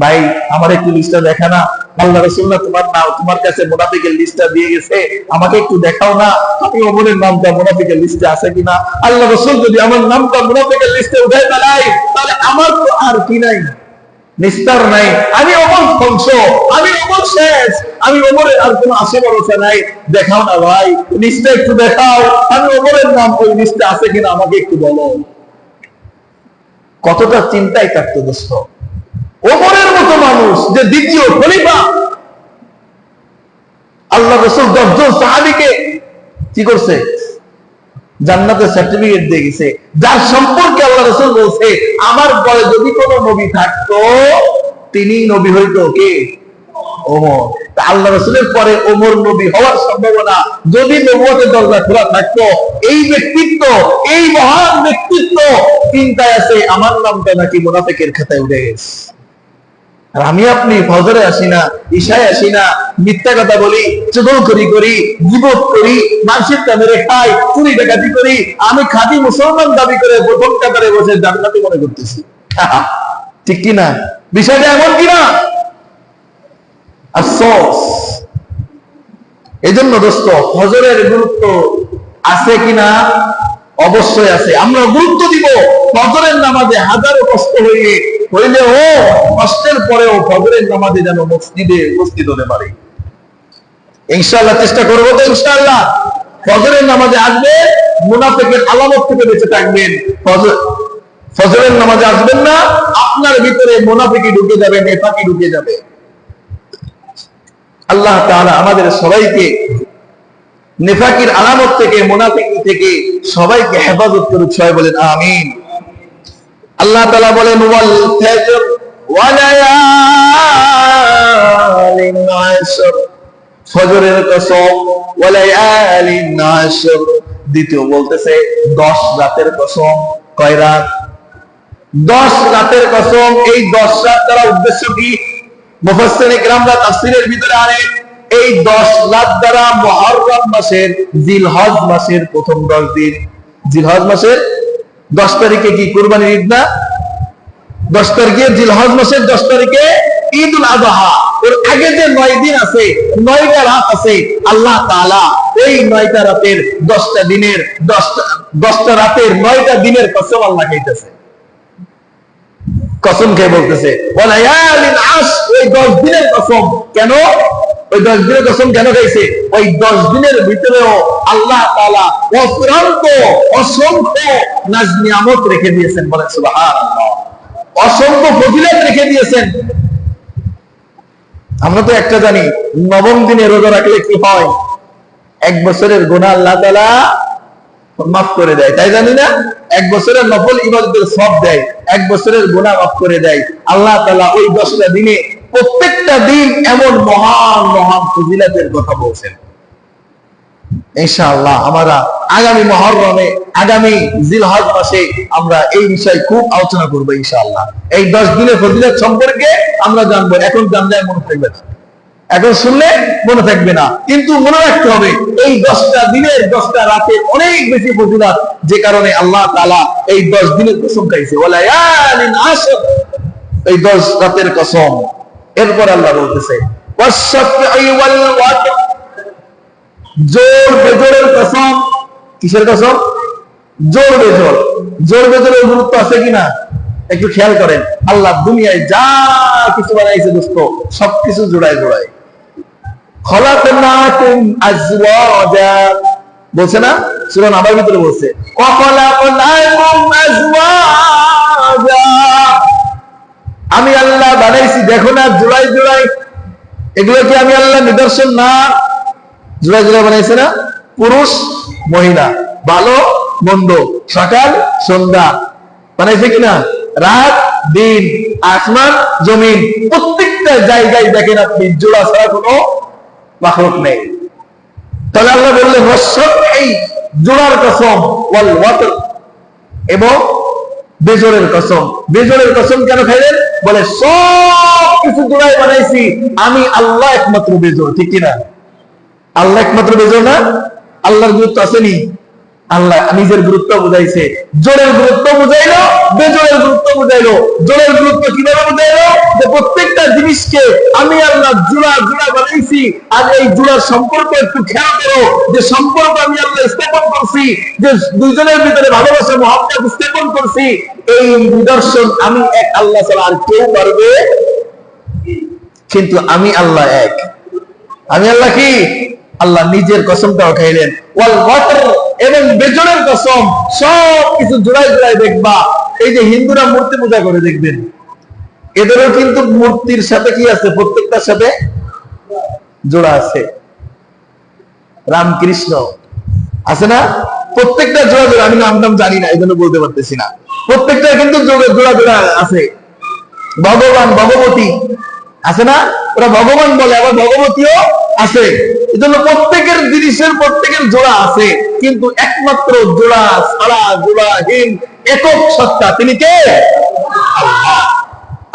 ভাই আমার একটু লিস্টটা দেখা না, আল্লাহ রাসূল না তোমার নাম তোমার কাছে মুনাফিকের লিস্টটা দিয়ে গেছে, আমাকে একটু দেখাও না, আমি ওমরের নামটা মুনাফিকের লিস্টে আছে কিনা। আল্লাহ রাসূল যদি আমার নামটা মুনাফিকের লিস্টে উঠায় ফেলায়, তাহলে আমার তো আর কি নাই, নিস্তার নাই। আমি ওমর ধ্বংস, আমি ওমর শেষ, আমি ওমরের আর কোনো আশা ভরসা নাই। দেখাও না ভাই, লিস্টটা একটু দেখাও, আমি ওমরের নাম ওই লিস্টে আছে কিনা আমাকে একটু বলো। কতটা চিন্তায় থাকতো দোস্ত। ওমরের মতো মানুষ, যে দ্বিতীয় খলিফা, আল্লাহ রাসূল 10 জন সাহাবীকে কি করছে? জান্নাতের সার্টিফিকেট দিয়ে গেছে, যার সম্পর্কে আল্লাহ রাসূল বলছে আমার পরে যদি কোনো নবী থাকতো তিনি নবী হইতো কে? ওমর। আল্লাহ রাসূলের পরে ওমর নবী হওয়ার সম্ভাবনা, যদি নবুয়তের দরজা খোলা থাকতো, এই ব্যক্তিত্ব, এই মহান ব্যক্তিত্ব চিন্তায় আছে আমার নামটা নাকি মুনাফিকের খাতায় উঠে গেছে। আর আমি আপনি ফজরে আসি না, ইশায় আসি না, মিথ্যা কথা বলি, চুগলখড়ি করি, গীবত করি, মানুষের মেরে খাই, চুরি ডাকাতি করি, আমি খাঁটি মুসলমান দাবি করে প্রথম কাতারে বসে জান্নাতি মনে করতেছি। ঠিক কিনা? বিষয়টা এমন কিনা? আফসোস। এজন্য দোস্ত, ফজরের গুরুত্ব আছে কিনা? অবশ্যই আছে। আমরা গুরুত্ব দিব ফজরের নামাজে, হাজারো কষ্ট হইলেও কষ্টের পরেও ফজরের নামাজে যেন মসজিদে উপস্থিত হতে পারি। ইনশাআল্লাহ চেষ্টা করবো তো। ইনশাআল্লাহ ফজরের নামাজে আসবে, মুনাফিকের আলামত থেকে বেঁচে থাকবেন। ফজরের নামাজে আসবেন না, আপনার ভিতরে মুনাফিকি ঢুকে যাবে, নেফাকি ঢুকে যাবে। আল্লাহ তাআলা আমাদের সবাইকে নেফাকির আলামত থেকে, মুনাফিকি থেকে সবাইকে হেফাজত করুক। সবাই বলেন আমিন। আল্লাহ তাআলা বলেন ওয়াল ফাজর ওয়া লায়ালিন আশর, ফজরের কসম, ওয়া লায়ালিন আশর। দ্বিতীয় বলতেছে 10 রাতের কসম। কয় রাত? 10 রাতের কসম। এই 10 রাত দ্বারা উদ্দেশ্য কি? মুফাসসিরিনে কেরামরা তাফসীরের ভিতরে আনে এই 10 রাত দ্বারা মুহররম মাসের, জিলহজ মাসের প্রথম 10 দিন। জিলহজ মাসের 10 তারিখে কি কুরবানির ঈদ না? 10 তারিখে জিলহজ মাসের 10 তারিখে ঈদুল আযহা। এর আগে যে 9 দিন আছে, 9টা রাত আছে, আল্লাহ তাআলা এই 9টা রাতের 10টা দিনের 10টা রাতের 9টা দিনের কসম আল্লাহ খাইতেছে। কসম খেয়ে বলতেছে ওয়ালায়ালিন আশর, ওই 10 দিনের কসম। কেন ওই 10 দিনের কসম কেন খাইছে? ওই 10 দিনের ভিতরেও আল্লাহ তাআলা অফুরন্ত অসংখ্য নাজ নিয়ামত রেখে দিয়েছেন। বলেন সুবহানাল্লাহ। অসংখ্য ফজিলত রেখে দিয়েছেন। আমরা তো একটা জানি, 9ম দিনে রোজা রাখলে কি হয়? 1 বছরের গুনাহ আল্লাহ তাআলা মাফ করে দেয়, তাই জানি না? 1 বছরের নফল ইবাদতের সওয়াব দেয়, 1 বছরের গুনাহ মাফ করে দেয় আল্লাহ তাআলা। ওই 10টা দিনে প্রত্যেকটা দিন এমন মহান মহান ফজিলতের কথা বলছেন। ইনশাআল্লাহ আমরা আগামী মুহররমে, আগামী জিলহজ মাসে আমরা এই বিষয় খুব আলোচনা করব ইনশাআল্লাহ। এই 10 দিনের ফজিলত সম্পর্কে আমরা জানবো, এখন জানলে মনে থাকবে না। এখন শুনলে মনে থাকবে না, কিন্তু মনে রাখতে হবে এই 10টা দিনের 10টা রাতের অনেক বেশি ফজিলত, যে কারণে আল্লাহ তাআলা এই 10 দিনের কসম খাইছে, ওয়ালায়ালিন আশর, এই 10 রাতের কসম। এরপর আল্লাহ বলতেছে ওয়াশ-শাফঈ ওয়াল ওয়াতর, জোর বেজোরের কসম। কিসের কসম? জোর বেজোর। জোর বেজোরের গুরুত্ব আছে কিনা একটু খেয়াল করেন। আল্লাহ দুনিয়ায় যা কিছু বানাইছে দোস্ত, সবকিছু জোড়ায় জোড়ায়। খলাকনাকুম আজওয়াজা, বলছে না সূরা নাবার ভিতরে বলছে খলাকনাকুম আজওয়াজা, আমি আল্লাহ বানাইছি দেখো না জোড়ায় জোড়ায়। এগুলো কি আমি আল্লাহ নিদর্শন না? জোড়ায় জোড়ায় বানাইছে না? পুরুষ মহিলা, ভালো মন্দ, সকাল সন্ধ্যা বানাইছে কিনা? রাত দিন, আসমান জমিন, প্রত্যেকটা জায়গায় দেখেন আপনি জোড়া ছাড়া কোনো মাখলুক নেই। তাহলে আল্লাহ বললেন ওয়াশ-শাফঈ, জোড়ার কসম, ওয়াল ওয়াতর, এবং বেজোরের কসম। বেজোরের কসম কেন খাইলেন? বলে সব কিছু জোড়ায় বানাইছি, আমি আল্লাহ একমাত্র বেজোর। ঠিক কিনা? আল্লাহ একমাত্র বেজোর না? আল্লাহর গুরুত্ব আসেনি? আল্লাহ নিজের গুরুত্ব বুঝাইছে, জোরের গুরুত্ব বুঝাইলো, বেজোরের গুরুত্ব বুঝাইলো। জোরের গুরুত্ব কিভাবে বুঝাইলো? যে প্রত্যেকটা জিনিসকে আমি আল্লাহ জোড়া জোড়া বানাইছি। আর এই জোড়ার সম্পর্ক একটু খেয়াল করো, যে সম্পর্ক আমি আল্লাহ স্থাপন করছি, যে দুইজনের ভিতরে ভালোবাসা মহব্বত স্থাপন করছি, এই নিদর্শন আমি এক আল্লাহ ছাড়া আর কেউ পারবে। কিন্তু আমি আল্লাহ এক। আমি আল্লাহ কি? আল্লাহ নিজের কসমটাও খাইলেন, ওয়াল ওয়াতর, এবং বেজোরের কসম। সব কিছু জোড়ায় জোড়ায় দেখবা। এই যে হিন্দুরা মূর্তি পূজা করে দেখবেন, এদেরও কিন্তু মূর্তির সাথে কি আছে? প্রত্যেকটার সাথে জোড়া আছে। রামকৃষ্ণ আছে না? প্রত্যেকটা জোড়া জোড়া। আমি নাম জানি না, এই জন্য বলতে পারতেছি না। প্রত্যেকটা কিন্তু জোড়া জোড়া আছে। ভগবান ভগবতী আছে না? ওরা ভগবান বলে, আবার ভগবতীও আছে। এই জন্য প্রত্যেকের জিনিসের প্রত্যেকের জোড়া আছে, কিন্তু একমাত্র জোড়া ছাড়া জোড়াহীন একক সত্তা, তিনি কে? আল্লাহ।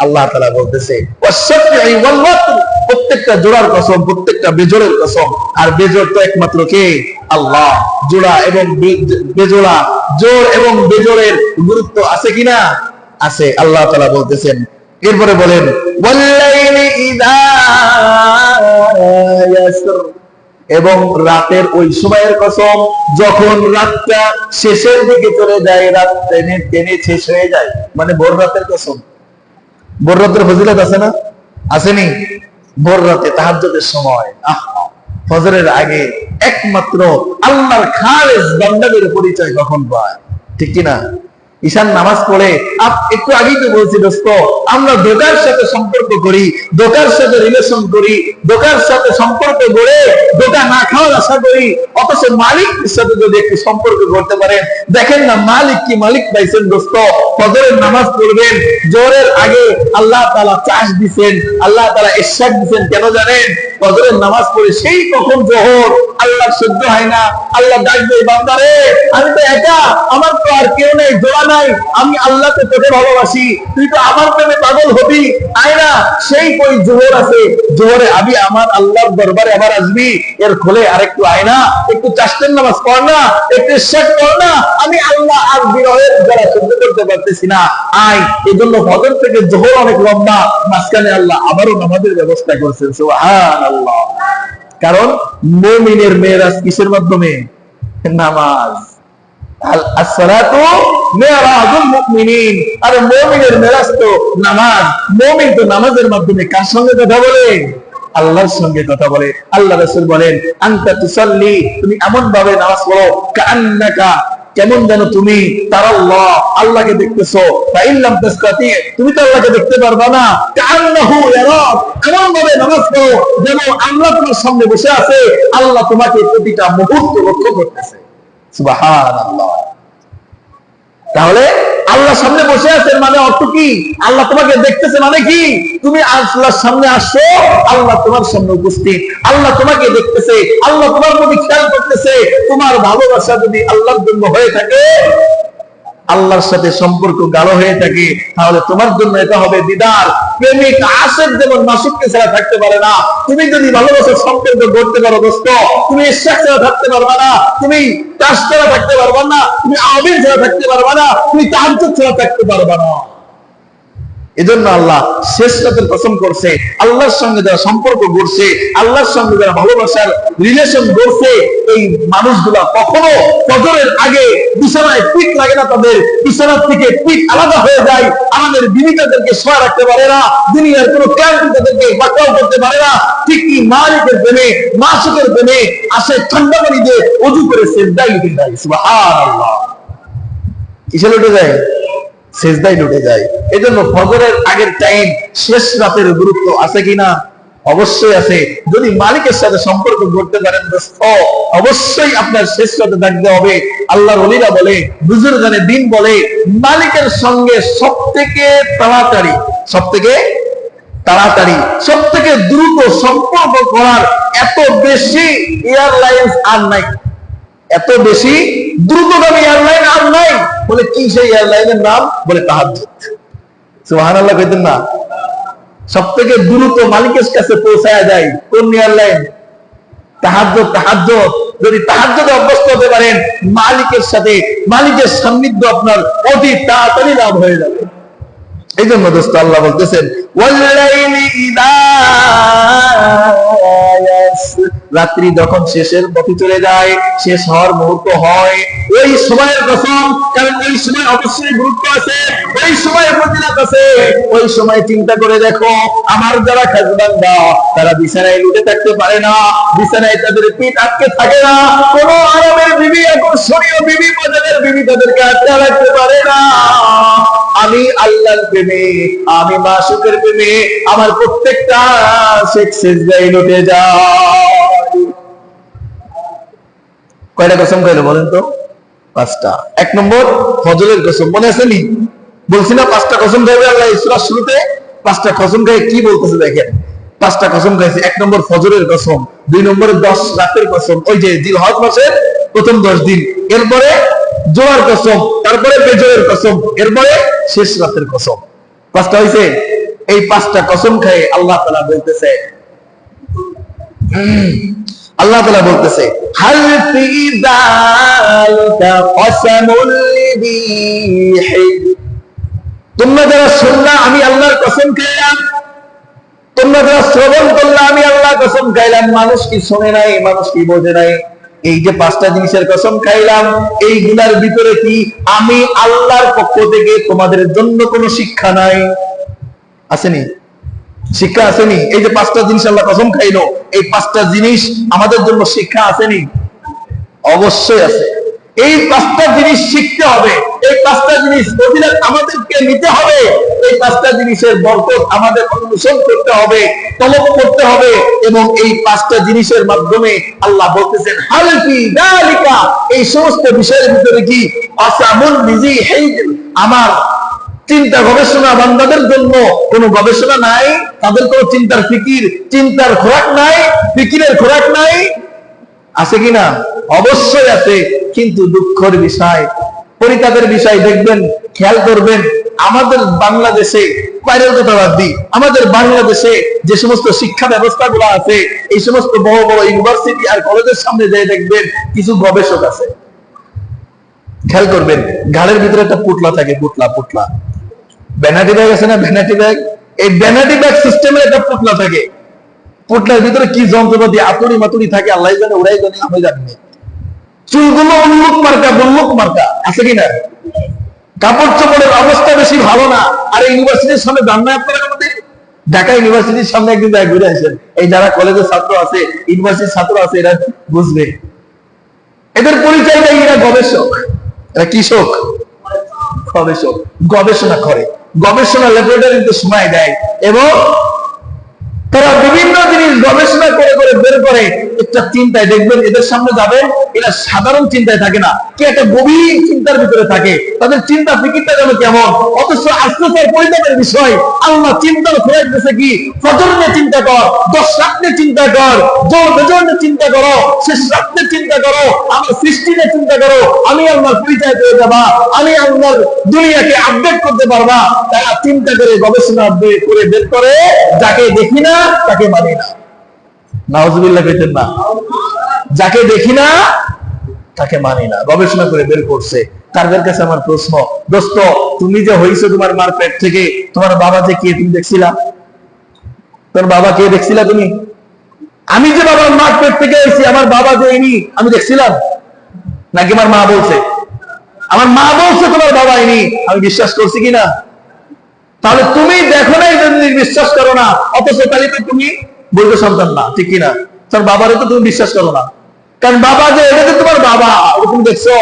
আল্লাহ তাআলা বলতেছে ওয়াশ-শাফঈ ওয়াল ওয়াতর, প্রত্যেকটা জোড়ার কসম, প্রত্যেকটা বেজোড়ের কসম। আর বেজোড় তো একমাত্র কে? আল্লাহ। জোড়া এবং বেজোড়া, জোড় এবং বেজোড়ের গুরুত্ব আছে কিনা? আছে। আল্লাহ তাআলা বলতেছেন, এরপরে বলেন ওয়াল্লাইলি ইযা ইয়াসর, এবং রাতের ওই সময়ের কসম যখন রাতটা শেষের দিকে চলে যায়, রাত টেনে টেনে শেষ হয়ে যায়, মানে ভোর রাতের কসম। ভোর রাতের ফজিলত আছে না? আসেনি? ভোর রাতে তাহাজ্জুদের সময়, ফজরের আগে একমাত্র আল্লাহর খালেস বান্দাদের পরিচয় কখন পায়? ঠিক কিনা? ঈশান নামাজ পড়ে একটু আগেই তো বলছি দোস্ত, আমরা দোকার সাথে সম্পর্ক করি, দোকার সাথে রিলেশন করি, দোকার সাথে সম্পর্ক গড়ে দোকা না খাওয়ার আশা করি, অথচ মালিকের সাথে যদি একটু সম্পর্ক করতে পারেন, দেখেন না মালিক কি মালিক পাইছেন দোস্ত। ফজরের নামাজ পড়বেন, জোহরের আগে আল্লাহ তাআলা চাষ দিবেন, আল্লাহ তাআলা ইশরাক দিবেন। কেন জানেন? ফজরের নামাজ পড়ে সেই কখন জোহর, আল্লাহ সহ্য হয় না, আল্লাহ ডাকবে, বান্দারে আমি তো একা, আমার তো আর কেউ নেই, জোড়া নাই, আমি আল্লাহকে তোকে ভালোবাসি, তুই তো আমার প্রেমে পাগল হবি, আয় না। সেই কই জোহর আছে, জোহরে আমি আমার আল্লাহর দরবারে আবার আসবি, এর খোলে আরেকটু আয় না, একটু চাষের নামাজ পড় না, একটু ইশরাক কর না, আমি আল্লাহ আর বিরহের যারা সহ্য করতে পারতেছি না, আয়। এই জন্য ফজর থেকে জোহর অনেক লম্বা, মাঝখানে আল্লাহ আবারও নামাজের ব্যবস্থা করছেন। সুবহানাল্লাহ। কারণ মুমিনের মেরাজ কিসের মাধ্যমে? নামাজ। আসসালাতু মিরাজুল মুমিনিন, আর মুমিনের মেরাজ তো নামাজ। মুমিন তো নামাজের মাধ্যমে কার সঙ্গে কথা বলে? আল্লাহর সঙ্গে কথা বলে। আল্লাহ রাসূল বলেন আনতা তুসাল্লি, তুমি এমন ভাবে নামাজ পড়ো কাআন্নাকা, কেমন যেন তুমি তারাল্লাহ, আল্লাহকে দেখতেছো। ফাইল্লাম তাসতাতি, তুমি তো আল্লাহকে দেখতে পারবা না, কাআন্নাহু ইয়ারাক, এমন ভাবে নামাজ পড়ো যেন আল্লাহ তোমার সামনে বসে আছে, আল্লাহ তোমাকে প্রতিটা মুহূর্ত লক্ষ্য করতেছে। সুবহানাল্লাহ। তাহলে আল্লাহ সামনে বসে আছেন মানে অর্থ কি? আল্লাহ তোমাকে দেখতেছে মানে কি? তুমি আল্লাহর সামনে আসছো, আল্লাহ তোমার সামনে উপস্থিত, আল্লাহ তোমাকে দেখতেছে, আল্লাহ তোমার প্রতি খেয়াল করতেছে। তোমার ভালোবাসা যদি আল্লাহর জন্য হয়ে থাকে, আল্লাহর সাথে সম্পর্ক গাঢ় হয়ে থাকে, তাহলে তোমার জন্য এটা হবে দিদার। প্রেমিক আশিক যেমন মাসুককে ছাড়া থাকতে পারে না, তুমি যদি ভালোবাসার সম্পর্ক গড়তে পারো দোস্ত, তুমি ইশরাক ছাড়া থাকতে পারবা না, তুমি তাস ছাড়া থাকতে পারবা না, তুমি আমিন ছাড়া থাকতে পারবা না, তুমি তাহাজ্জুদ ছাড়া থাকতে পারবা না। এজন্য আল্লাহ শেষ রাতের কসম করছে, আল্লাহর সঙ্গে যারা সম্পর্ক গড়ছে, আল্লাহর সঙ্গে যারা ভালোবাসার রিলেশন গড়ছে, এই মানুষগুলা কখনো ফজরের আগে বিছানায় পিঠ লাগে না, তাদের বিছানার থেকে পিঠ আলাদা হয়ে যায়। আমাদের বিবি তাদেরকে শোয়া রাখতে পারে না, দুনিয়ার কোনো ক্লান্তি তাদেরকে বাঁচাও করতে পারে না। ঠিক কি মালিকের প্রেমে, মাসুকের প্রেমে আসে, ঠান্ডা পানি দিয়ে ওযু করে সিজদায় লুটে যায়। সুবহানাল্লাহ। কিসে লুটে যায়? সিজদায় লুটে যায়। এজন্য ফজরের আগের টাইম, শেষ রাতের গুরুত্ব আছে কিনা? অবশ্যই আছে। যদি মালিকের সাথে সম্পর্ক করতে পারেন দোস্ত, অবশ্যই আপনার শেষ রাতে থাকতে হবে। আল্লাহর ওলিরা বলে, বুজুর্গানে দিন বলে, মালিকের সঙ্গে সবথেকে তাড়াতাড়ি, সবথেকে দ্রুত সম্পর্ক করার এত বেশি এয়ারলাইন্স আর নাই, এত বেশি দ্রুতগামী এয়ারলাইন আর নাই। বলে কি সেই এয়ারলাইনের নাম? বলে তাহাজ্জুদ। সুবহানাল্লাহ কইতেন না? সবথেকে দ্রুত মালিকের কাছে পৌঁছায়া যায় কোন এয়ারলাইন? তাহাজ্জুদ। তাহাজ্জুদ যদি তাহাজ্জুদে অভ্যস্ত হতে পারেন, মালিকের সাথে, মালিকের সান্নিধ্য আপনার অতি তাড়াতাড়ি লাভ হয়ে যাবে। এই জন্য দোস্ত আল্লাহ বলতেছেন, রাত্রি যখন শেষের পথে চলে যায়, শেষ হওয়ার মুহূর্ত হয়, ওই সময়ের কসম, কারণ ওই সময় অবশ্যই গুরুত্ব আছে, ওই সময় ফজিলত আছে। ওই সময় চিন্তা করে দেখো, আমার যারা খাজবান্দা, তারা বিছানায় লুটে থাকতে পারে না, বিছানায় তাদের পিঠ আটকে থাকে না, কোন আরামের বিবি, আকর্ষণীয় বিবি, মজাদের বিবি তাদেরকে আটকে রাখতে পারে না। আমি আল্লাহর প্রেমে, আমি মাসুকের প্রেমে, আমার প্রত্যেকটা সিজদায় লুটে যায়। কয়টা কসম খাইলো বলেন তো? 5টা। 1 নম্বর ফজরের কসম, মনে আছে নি? বলছি না 5টা কসম খাইবে আল্লাহ সূরার শুরুতে? 5টা কসম খাই কি বলতেছে দেখেন। 5টা কসম খাইছে। 1 নম্বর ফজরের কসম, 2 নম্বরে 10 রাতের কসম, ওই যে জিলহজ মাসের প্রথম 10 দিন, এরপরে জোয়ার কসম, তারপরে বেজরের কসম, এরপরে শেষ রাতের কসম। 5টা হইছে। এই 5টা কসম খায় আল্লাহ তাআলা বলতেছে, আল্লাহ তাআলা বলতেছে, হাল ফি যালিকা কসমুল লিহি, তোমরা যারা শুনলা আমি আল্লাহর কসম খাইলাম, তোমরা যারা শ্রবণ করলা আমি আল্লাহর কসম খাইলাম। মানুষ কি শোনে নাই, মানুষ কি বোঝে নাই? এই যে 5টা জিনিসের কসম খাইলাম, এইগুলার ভিতরে কি আমি আল্লাহর পক্ষ থেকে তোমাদের জন্য কোনো শিক্ষা নাই? আসেনি? শিক্ষা আসেনি? এই যে 5টা জিনিস আল্লাহ কসম খাইলো, এই 5টা জিনিস আমাদের জন্য শিক্ষা আসেনি? অবশ্যই আছে। এই 5টা জিনিস শিখতে হবে, এই 5টা জিনিস ফজিলত আমাদেরকে নিতে হবে, এই 5টা জিনিসের বরকত আমাদের অনুসরণ করতে হবে, তলব করতে হবে। এবং এই 5টা জিনিসের মাধ্যমে আল্লাহ বলতেছেন, হাল ফি যালিকা, এই সমস্ত বিষয়ের ভিতরে কি আসামুল লিজি হিজ, আমার চিন্তা গবেষণা বান্দাদের জন্য কোনো গবেষণা নাই, তাদের কোনো চিন্তার ফিকির, চিন্তার খোরাক নাই, ফিকিরের খোরাক নাই। আছে কিনা? অবশ্যই আছে। কিন্তু দুঃখের বিষয়, পরিতাপের বিষয়, দেখবেন, খেয়াল করবেন, আমাদের বাংলাদেশে, বাইরের কথা বাদ দিই, আমাদের বাংলাদেশে যে সমস্ত শিক্ষা ব্যবস্থাগুলো আছে, এই সমস্ত বড় বড় ইউনিভার্সিটি আর কলেজের সামনে যেয়ে দেখবেন কিছু গবেষক আছে। খেয়াল করবেন, ঘাড়ের ভিতরে একটা পুটলা থাকে, পুটলা ভ্যানিটি ব্যাগ আছে না, ভ্যানিটি ব্যাগ, এই ভ্যানিটি ব্যাগ সিস্টেমে একটা পুটলা থাকে। পুটলার ভিতরে কি যন্ত্রপাতি আতুরি মাতুরি থাকে আল্লাহ জানে, ওরাই জানে, আমি জানি না। চুলগুলো উন্মুক মার্কা, বন্মুক মার্কা, আছে কিনা? কাপড় চোপড়ের অবস্থা বেশি ভালো না। আর ইউনিভার্সিটির সামনে যান না আপনারা কোনোদিন? ঢাকা ইউনিভার্সিটির সামনে একদিন ঘুরে আসেন, এই যারা কলেজের ছাত্র আছে, ইউনিভার্সিটির ছাত্র আছে, এরা বুঝবে। এদের পরিচয় দেয় এরা গবেষক। এরা কৃষক, গবেষক, গবেষণা করে, গবেষণা ল্যাবরেটরিতে সময় দেয় এবং তারা বিভিন্ন জিনিস গবেষণা করে করে বের করে একটা চিন্তায় দেখবেন এদের সামনে যাবেন, এরা সাধারণ চিন্তায় থাকে না, কি একটা গভীর চিন্তার ভিতরে থাকে, তাদের চিন্তা ফিকিরটা যেন কেমন। অথচ আশ্চর্যের পরিতাপের বিষয়, আল্লাহ চিন্তার খোঁজ দিয়েছে কি, ফজর নিয়ে চিন্তা কর, 10 রাত নিয়ে চিন্তা কর, জোর বেজোর নিয়ে চিন্তা করো, শেষ রাত নিয়ে চিন্তা করো, আমার সৃষ্টি নিয়ে চিন্তা করো, আমি আল্লাহর পরিচয় পেয়ে যাবা, আমি আল্লাহর দুনিয়াকে আপডেট করতে পারবা। তারা চিন্তা করে গবেষণা করে বের করে, যাকে দেখি না তাকে মানি না। নাউজুবিল্লাহ কইতেন না? যাকে দেখি না তাকে মানি না, গবেষণা করে বের করছে। তাদের কাছে আমার প্রশ্ন, দোস্ত তুমি যে হইছো তোমার মার পেট থেকে, তোমার বাবা যে কে তুমি দেখছিলা? তোর বাবা কে দেখছিলা তুমি? আমি যে বাবার মার পেট থেকে হইছি, আমার বাবা যে ইনি আমি দেখছিলাম নাকি আমার মা বলছে? আমার মা বলছে তোমার বাবা ইনি, আমি বিশ্বাস করছি কিনা? তাহলে তুমি দেখো না, যদি বিশ্বাস করো না, অথচ তাহলে তো তুমি বৈধ সন্তান না, ঠিক কিনা? তোর বাবারে তো তুমি বিশ্বাস করো না, কারণ বাবা যে এটা তো তোমার বাবা, তুমি দেখছো?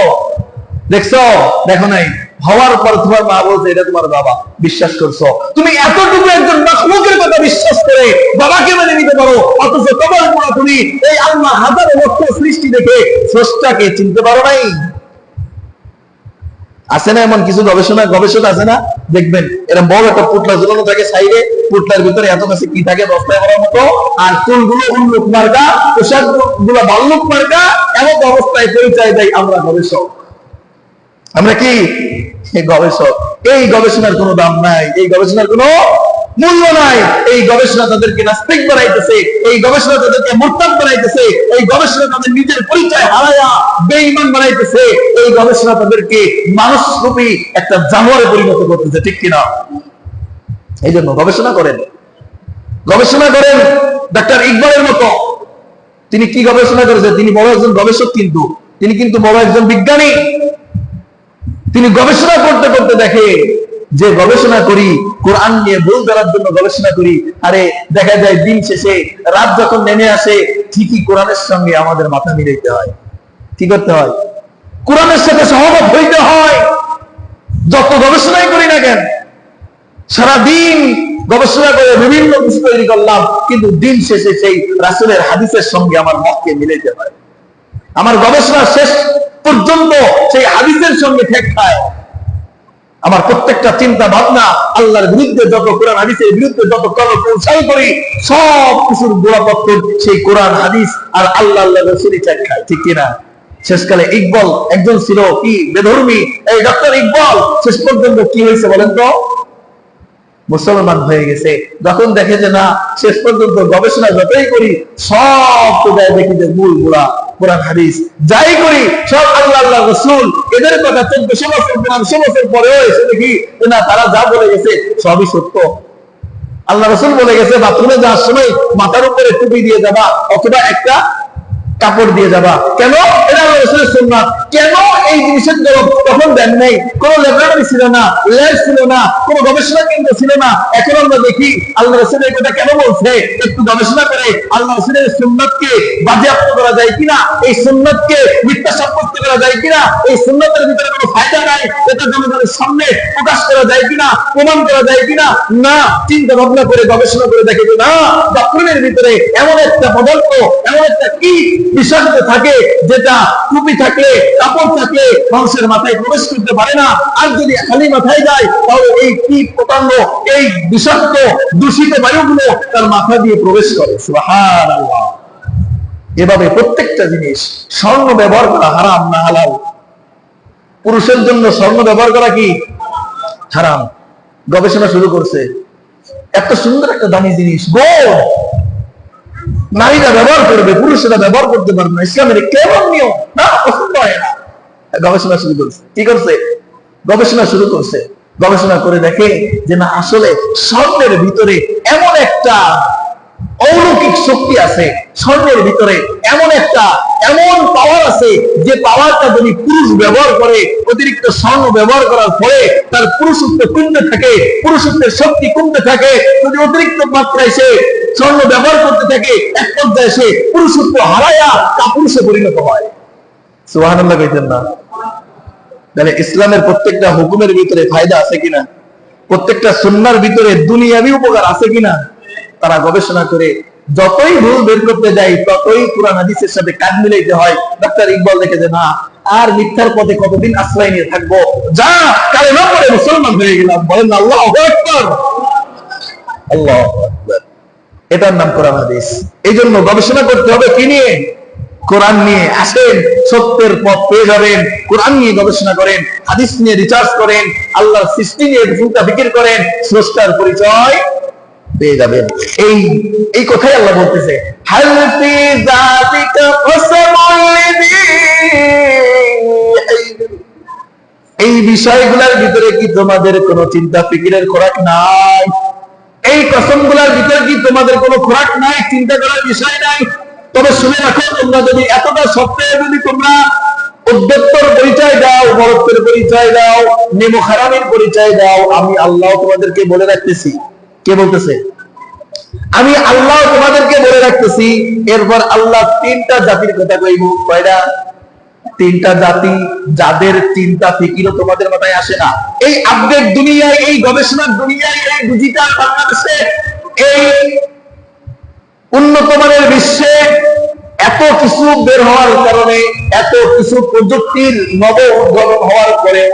দেখছো? দেখো নাই, হওয়ার পর তোমার মা বলছে এটা তোমার বাবা, বিশ্বাস করছো? তুমি এতটুকু একজন মাখলুকের কথা বিশ্বাস করে বাবাকে মেনে নিতে পারো, অথচ তোমার পড়া তুমি এই আল্লাহ হাজার লক্ষ সৃষ্টি দেখে স্রষ্টাকে চিনতে পারো নাই। আছে না এমন কিছু গবেষক আছে না, দেখবেন এরকম বড় একটা পুটলা ঝুলানো থাকে সাইডে, পুটলার ভিতরে এত কাছে কি থাকে বস্তায় ভরার মতো, আর চুলগুলো উল্লুক মার্কা, পোশাক গুলো বাল্লুক মার্কা, এমন অবস্থায় পরিচয় দেয় আমরা গবেষক। আমরা কি গবেষক? এই গবেষণার কোনো দাম নাই, এই গবেষণার কোনো মূল্য নাই। এই গবেষণা তাদেরকে নাস্তিক বানাইতেছে, এই গবেষণা তাদেরকে মুরতাদ বানাইতেছে, এই গবেষণা তাদের নিজের পরিচয় হারায়া বেঈমান বানাইতেছে, এই গবেষণা তাদেরকে মানুষরূপী একটা জানোয়ারে পরিণত করতেছে, ঠিক কিনা? এই জন্য গবেষণা করেন, গবেষণা করেন ডাক্তার ইকবালের মতো। তিনি কি গবেষণা করেছেন? তিনি বড় একজন গবেষক, কিন্তু তিনি কিন্তু বড় একজন বিজ্ঞানী। তিনি গবেষণা করতে করতে দেখে যে গবেষণা করি কোরআন নিয়ে ভুল ধরার জন্য গবেষণা করি, আরে দেখা যায় দিন শেষে রাত যখন নেমে আসে ঠিকই কোরআনের সঙ্গে আমাদের মাথা মিলাইতে হয়। কি করতে হয়? কোরআনের সাথে সহমত হইতে হয়। যত গবেষণাই করি না কেন, সারাদিন গবেষণা করে বিভিন্ন কিছু তৈরি করলাম, কিন্তু দিন শেষে সেই রাসূলের হাদিসের সঙ্গে আমার মতকে মিলাইতে হয়। আমার গবেষণা শেষ পর্যন্ত সেই হাদিসের সঙ্গে ঠেক খায়। আমার প্রত্যেকটা চিন্তা ভাবনা আল্লাহর বিরুদ্ধে, যত কোরআন হাদিসের বিরুদ্ধে যত কৌশল করি, সব কিছুর গোড়াপত্তর সেই কোরআন হাদিস আর আল্লাহ রাসূলই ঠেক খায়, ঠিক কিনা? শেষকালে ইকবাল একজন ছিল কি বেধর্মী, এই ডক্টর ইকবাল শেষ পর্যন্ত কি হয়েছে বলেন তো? মুসলমান হয়ে গেছে। যখন দেখে যে না, শেষ পর্যন্ত গবেষণা যতই করি সব তো দেখি যে মূল গোড়া কোরআন হাদিস, যাই করি সব আল্লাহ আল্লাহ রাসূল, এদের কথা 1400 বছর 1500 বছর পরেও এসে দেখি না তারা যা বলে গেছে সবই সত্য। আল্লাহ রাসূল বলে গেছে বাথরুমে যাওয়ার সময় মাথার উপরে টুপি দিয়ে যাবা অথবা একটা কাপড় দিয়ে যাবা। কেন? এটা আল্লাহ রাসূলের সুন্নাত। কেন এই জিনিসের জবাব তখন দেন নাই? কোন ল্যাবরেটরি ছিল না, ল্যাব ছিল না, কোন গবেষণা কেন্দ্র ছিল না। এখন আমরা দেখি আল্লাহ রাসূল এই কথা কেন বলছে, একটু গবেষণা করে আল্লাহ রাসূলের সুন্নাতকে বাজেয়াপ্ত করা যায় কিনা, এই সুন্নাতকে মিথ্যা সাব্যস্ত করা যায় কিনা, এই সুন্নাতের ভিতরে কোনো ফায়দা নাই এটা জনগণের সামনে প্রকাশ করা যায় কিনা, প্রমাণ করা যায় কিনা। না, চিন্তা ভাবনা করে গবেষণা করে দেখে যে না, বাথরুমের ভিতরে এমন একটা পদার্থ, এমন একটা কি বিষাক্ত থাকে যেটা টুপি থাকলে, কাপড় থাকলে মানুষের মাথায় প্রবেশ করতে পারে না, আর যদি খালি মাথায় যায় তাহলে এই কীট পতঙ্গ, এই বিষাক্ত দূষিত বায়ুগুলো তার মাথা দিয়ে প্রবেশ করে। সুবহানাল্লাহ। এভাবে প্রত্যেকটা জিনিস, স্বর্ণ ব্যবহার করা হারাম না হালাল? পুরুষের জন্য স্বর্ণ ব্যবহার করা কি হারাম? গবেষণা শুরু করছে, এত সুন্দর একটা দামি জিনিস গোল্ড নারীরা ব্যবহার করবে, পুরুষেরা ব্যবহার করতে পারবে না, ইসলামের কেমন নিয়ম না, পছন্দ হয় না। গবেষণা শুরু করছে, কি করছে? গবেষণা শুরু করছে। গবেষণা করে দেখে যে না, আসলে স্বর্ণের ভিতরে এমন একটা অলৌকিক শক্তি আছে, স্বর্ণের ভিতরে এমন পাওয়ার আছে যে পাওয়ারটা যদি পুরুষ ব্যবহার করে, অতিরিক্ত স্বর্ণ ব্যবহার করার ফলে তার পুরুষত্ব কমতে থাকে, পুরুষত্বের শক্তি কমতে থাকে। যদি অতিরিক্ত মাত্রায় সে স্বর্ণ ব্যবহার করতে থাকে, এক পর্যায়ে সে পুরুষত্ব হারায়া কাপুরুষে পরিণত হয়। সুবহানাল্লাহ কইতেন না? তাহলে ইসলামের প্রত্যেকটা হুকুমের ভিতরে ফায়দা আছে কিনা, প্রত্যেকটা সুন্নাহর ভিতরে দুনিয়াবি উপকার আছে কিনা, তারা গবেষণা করে যতই ভুল বের করতে যাই ততই কোরআন হাদিসের সাথে কাজ মিলাইতে হয়। ডাক্তার ইকবাল দেখে যে না আর মিথ্যার পথে কতদিন আশ্রয় নিয়ে থাকবো, যা কালেমা পড়ে মুসলমান হয়ে গেলাম। বলেন আল্লাহু আকবার, আল্লাহু আকবার। এটার নাম কোরআন হাদিস। এই জন্য গবেষণা করতে হবে কি নিয়ে? কোরআন নিয়ে। আসেন, সত্যের পথ পেয়ে যাবেন। কোরআন নিয়ে গবেষণা করেন, হাদিস নিয়ে রিসার্চ করেন, আল্লাহর সৃষ্টি নিয়ে চিন্তা ফিকির করেন, স্রষ্টার পরিচয় পেয়ে যাবেন। এই কথাই আল্লাহ বলতেছে, হাল ফি যালিকা কসমুল লিযী, এই বিষয়গুলোর ভিতরে কি তোমাদের কোনো চিন্তা ফিকিরের খোরাক নাই? এই কসমগুলোর ভিতরে কি তোমাদের কোনো খোরাক নাই, চিন্তা করার বিষয় নাই? তবে শুনে রাখো, তোমরা যদি এতটা সত্ত্বেও যদি তোমরা উদ্যোক্তর পরিচয় দাও, বরত্বের পরিচয় দাও, নেমো খারামের পরিচয় দাও, আমি আল্লাহ তোমাদেরকে বলে রাখতেছি। কে বলতেছে? আমি আল্লাহ তোমাদেরকে বলে রাখতেছি। এরপর আল্লাহ তিনটা জাতির কথা কইব। কয়টা? তিনটা জাতি, যাদের চিন্তা ফিকিরও তোমাদের মাথায় আসে না। এই আপডেট দুনিয়ায়, এই গবেষণার দুনিয়ায়, এই ডিজিটাল বাংলাদেশে, এই উন্নত মানের বিশ্বে এত কিছু বের হওয়ার কারণে, এত কিছু প্রযুক্তির নব উদ্ভাবন হওয়ার পরেও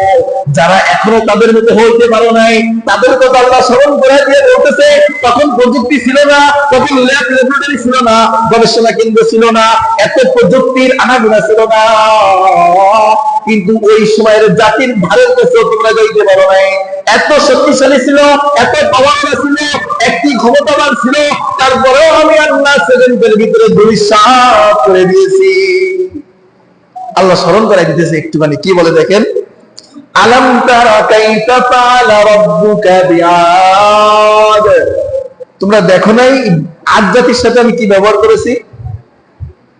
যারা এখনো তাদের মতো হইতে পারো নাই, তাদের কথা আল্লাহ স্মরণ করে দিয়ে বলতেছে, তখন প্রযুক্তি ছিল না, তখন ল্যাব ল্যাবরেটরি ছিল না, গবেষণা কেন্দ্র ছিল না, এত প্রযুক্তির আনাগোনা ছিল না, কিন্তু ওই সময়ের জাতির ভারের কাছে তোমরা যাইতে পারো নাই। এত শক্তিশালী ছিল, এত পাওয়ারফুল ছিল, একটি ক্ষমতাবান ছিল, তারপরেও আমি আল্লাহ সেকেন্ডের ভিতরে ধূলিসাৎ করে দিয়েছি। আল্লাহ স্মরণ করাই দিতেছে একটুখানি, কি বলে দেখেন, আলাম তারা কাইফা ফাআলা রাব্বুকা বিআদ, তোমরা দেখো নাই আদ জাতির সাথে আমি কি ব্যবহার করেছি?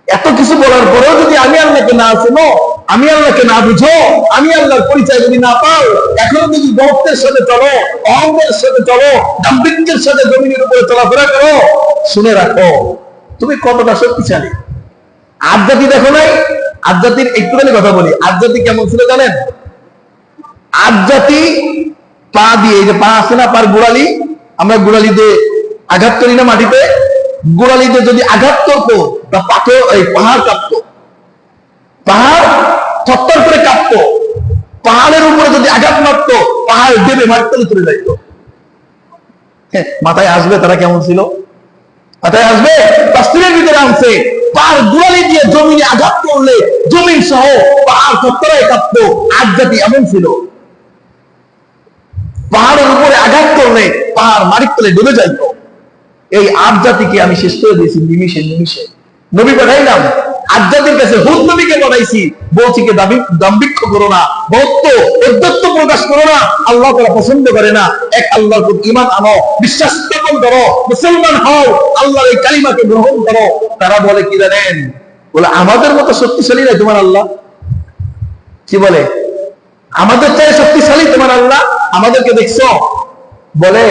এত কিছু বলার পরেও যদি আমি আল্লাহকে না চিনো, আমি আল্লাহকে না বুঝো, আমি আল্লাহর পরিচয় যদি না পাও, এখনো যদি বক্তের সাথে চলো, অহংকারের সাথে চলো, দাম্ভিকের সাথে জমিনের উপরে চলাফেরা করো, শুনে রাখো তুমি কতটা শক্তিশালী। আদ জাতি দেখো নাই? আদ জাতির একটুখানি কথা বলি, আদ জাতি কেমন ছিল জানেন? আদ জাতি পা দিয়ে, এই যে পা আছে না, পার গোড়ালি, আমরা গোড়ালিতে আঘাত করি না মাটিতে, গোড়ালিতে যদি আঘাত করতো তা পাথর, এই পাহাড় কাঁপতো, পাহাড় থরথর করে কাঁপতো, পাহাড়ের উপরে যদি আঘাত মারতো পাহাড় দেবে মাটিতে চলে যাইতো। মাথায় আসবে তারা কেমন ছিল? মাথায় আসবে? তাফসীরের ভিতরে আনছে, পাহাড় গোড়ালি দিয়ে জমিনে আঘাত করলে জমিন সহ পাহাড় থরথরায় কাঁপতো। আদ জাতি এমন ছিল, পাহাড়ের উপরে আঘাত করলে পাহাড় মাটির তলে ডুবে যাইতো। এই আদ জাতিকে আমি শেষ করে দিয়েছি নিমিষে নিমিষে। নবী পাঠাইলাম, আদ জাতির কাছে হুদ নবীকে পাঠাইছি, বলছি কে দাম্ভিক্য করো না, ভক্ত উদ্যত্ত প্রকাশ করো না, আল্লাহ তাআলা পছন্দ করে না। এক আল্লাহর প্রতি ঈমান আনো, বিশ্বাস স্থাপন করো, মুসলমান হও, আল্লাহর এই কালিমাকে গ্রহণ করো। তারা বলে কি জানেন? বলে আমাদের মতো শক্তিশালী না তোমার আল্লাহ। কি বলে? আমাদের চাই শক্তিশালী তোমার আল্লাহ, আমাদেরকে দেখছো? বলে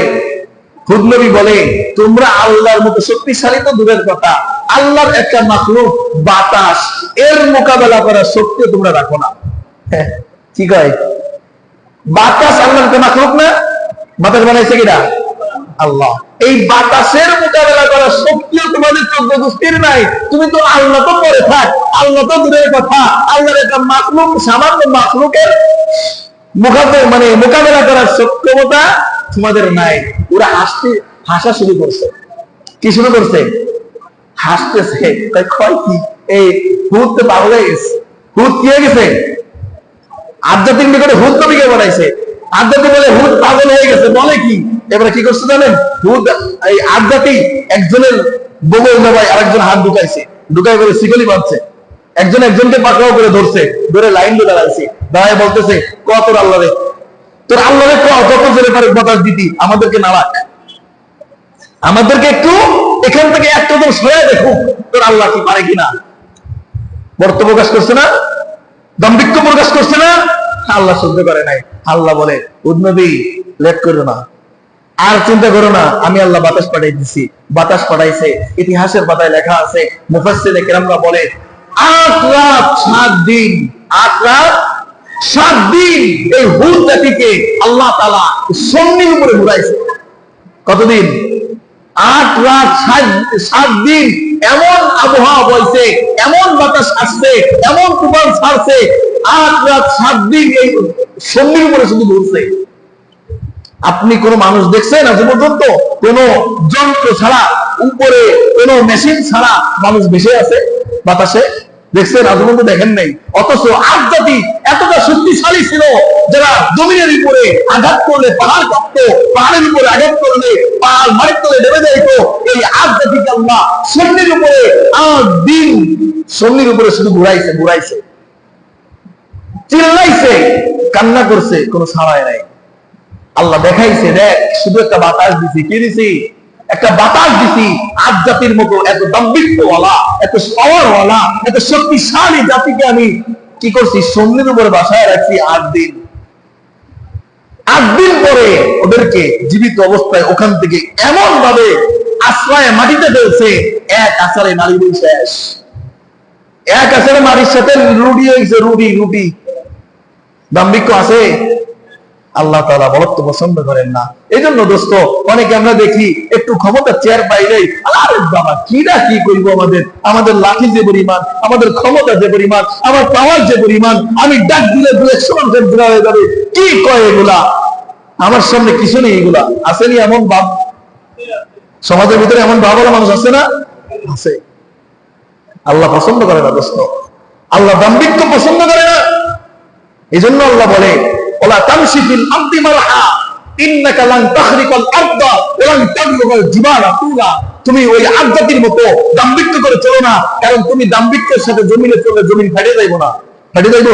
হুদ নবী বলে, তোমরা আল্লাহর মতো শক্তিশালী তো দূরের কথা, আল্লাহর একটা মাখলুক বাতাস, এর মোকাবেলা করার শক্তি তোমরা রাখো না। কি কয়? বাতাস আল্লাহর একটা মাখলুক না? বাতাস বানাইছে কিনা? আল্লাহ। এই বাতাসের মোকাবেলা করার শক্তিও তোমাদের চোদ্দ গোষ্ঠীর নাই। তুমি তো আল্লাহ তো পরে থাক, আল্লাহ তো দূরের কথা, আল্লাহর একটা মাখলুক, সামান্য মাখলুকের মোকাবেলা করার সক্ষমতা তোমাদের নাই। ওরা হাসা শুরু করছে। কি শুরু করছে? হাসতেছে। কয় কি? এই হুদ তো পাগল হয়ে গেছে। হুদ কি হয়ে গেছে? আধ্যাত্মিক নিকটে হুদ নবীকে বানাইছে। আধ্যাত্মিক বলে হুদ পাগল হয়ে গেছে। বলে কি? এবারে কি করছে জানেন? হুদ এই আধ্যাত্মিক একজনের বগল জবাই আরেকজন হাত ঢুকাইছে, ঢুকাই করে শিকলি বাঁধছে, একজন একজনকে পাকড়াও করে ধরছে, ধরে লাইন ধরে দাঁড়াইছে, দাঁড়ায় বলতেছে, কত আল্লাহ রে, তোর আল্লাহ রে যত জোরে পারে বাতাস দিতি, আমাদেরকে না রাখ, আমাদেরকে একটু এখান থেকে একটা দূর সরে দেখুক তোর আল্লাহ কি পারে কিনা। বর্ত প্রকাশ করছে না? দাম্ভিক্য প্রকাশ করছে না? আল্লাহ সহ্য করে নাই। আল্লাহ বলে, হুদ নবী লেট করো না, আর চিন্তা করো না, আমি আল্লাহ বাতাস পাঠাই দিছি। বাতাস পাঠাইছে। ইতিহাসের পাতায় লেখা আছে, মুফাসসিরে কেরামরা বলে ৮ রাত ৭ দিন, ৮ রাত ৭ দিন এই হুদ জাতিকে আল্লাহ তাআলা সন্নির উপরে ঘুরাইছে। কতদিন? 8 রাত 7 দিন এমন আবহাওয়া বইছে, এমন বাতাস আসছে, এমন তুফান ছাড়ছে, 8 রাত 7 দিন এই সন্ধির উপরে শুধু ঘুরছে। আপনি কোন মানুষ দেখছেন আজ পর্যন্ত? কোন যন্ত্র ছাড়া, উপরে কোন মেশিন ছাড়া মানুষ ভেসে আছে বাতাসে? দেখছেন? আজ পর্যন্ত দেখেন নাই। অথচ আজ জাতি এতটা শক্তিশালী ছিল, যারা জমিনের উপরে আঘাত করলে পাহাড় কাঁপত, পাহাড়ের উপরে আঘাত করলে পাহাড় মাটির তলে নেমে যাইত। এই আজ জাতিকে আল্লাহ সন্ধির উপরে 8 দিন সন্ধির উপরে শুধু ঘুরাইছে, ঘুরাইছে, চিল্লাইছে, কান্না করছে, কোনো ছাড়াই নাই। আল্লাহ দেখাইছে, দেখ শুধু একটা বাতাস দিছি। কি দিছি? একটা বাতাস দিছি। আজ জাতির মতো এত দাম্ভিক্যওয়ালা, এত পাওয়ারওয়ালা, এত শক্তিশালী জাতিকে আমি কি করছি? সন্ধির উপরে বাসায় রাখছি 8 দিন। 8 দিন পরে ওদেরকে জীবিত অবস্থায় ওখান থেকে এমন ভাবে আশ্রয় মাটিতে ফেলছে, এক আছাড়ে নারী শেষ। এক আছাড়ে নারীর সাথে রুটি হয়েছে, রুটি রুটি। দাম্ভিক্য আছে? আল্লাহ তাআলা বলতে পছন্দ করেন না। এই জন্য দোস্ত, অনেকে আমরা দেখি একটু ক্ষমতা চেয়ার পাইলেই, আরে বাবা কি না কি করবো, আমাদের লাঠি যে পরিমাণ, আমাদের ক্ষমতা যে পরিমাণ, আমার পাওয়ার যে পরিমাণ, আমি ডাক দিলে 200 মানুষের ঘোরা হয়ে যাবে। কি কয় এগুলা? আমার সামনে কিছু নেই। এগুলা আসেনি এমন ভাব সমাজের ভিতরে, এমন ভাবওয়ালা মানুষ আছে না? আছে। আল্লাহ পছন্দ করে না দোস্ত, আল্লাহ দাম্ভিক্য পছন্দ করে না। এই জন্য আল্লাহ বলে, ওলা তামশি ফিল আরদি মারহা ইন্নাকা লান তাখরিকাল আরদা ওয়া লান তাবলুগাল জিবালা তুলা। তুমি ওই আদ জাতির মতো দাম্ভিক্য করে চলো না, কারণ তুমি দাম্ভিক্যের সাথে জমিনে চললে জমিন ফেটে যাইবো না। ফেটে যাইবো?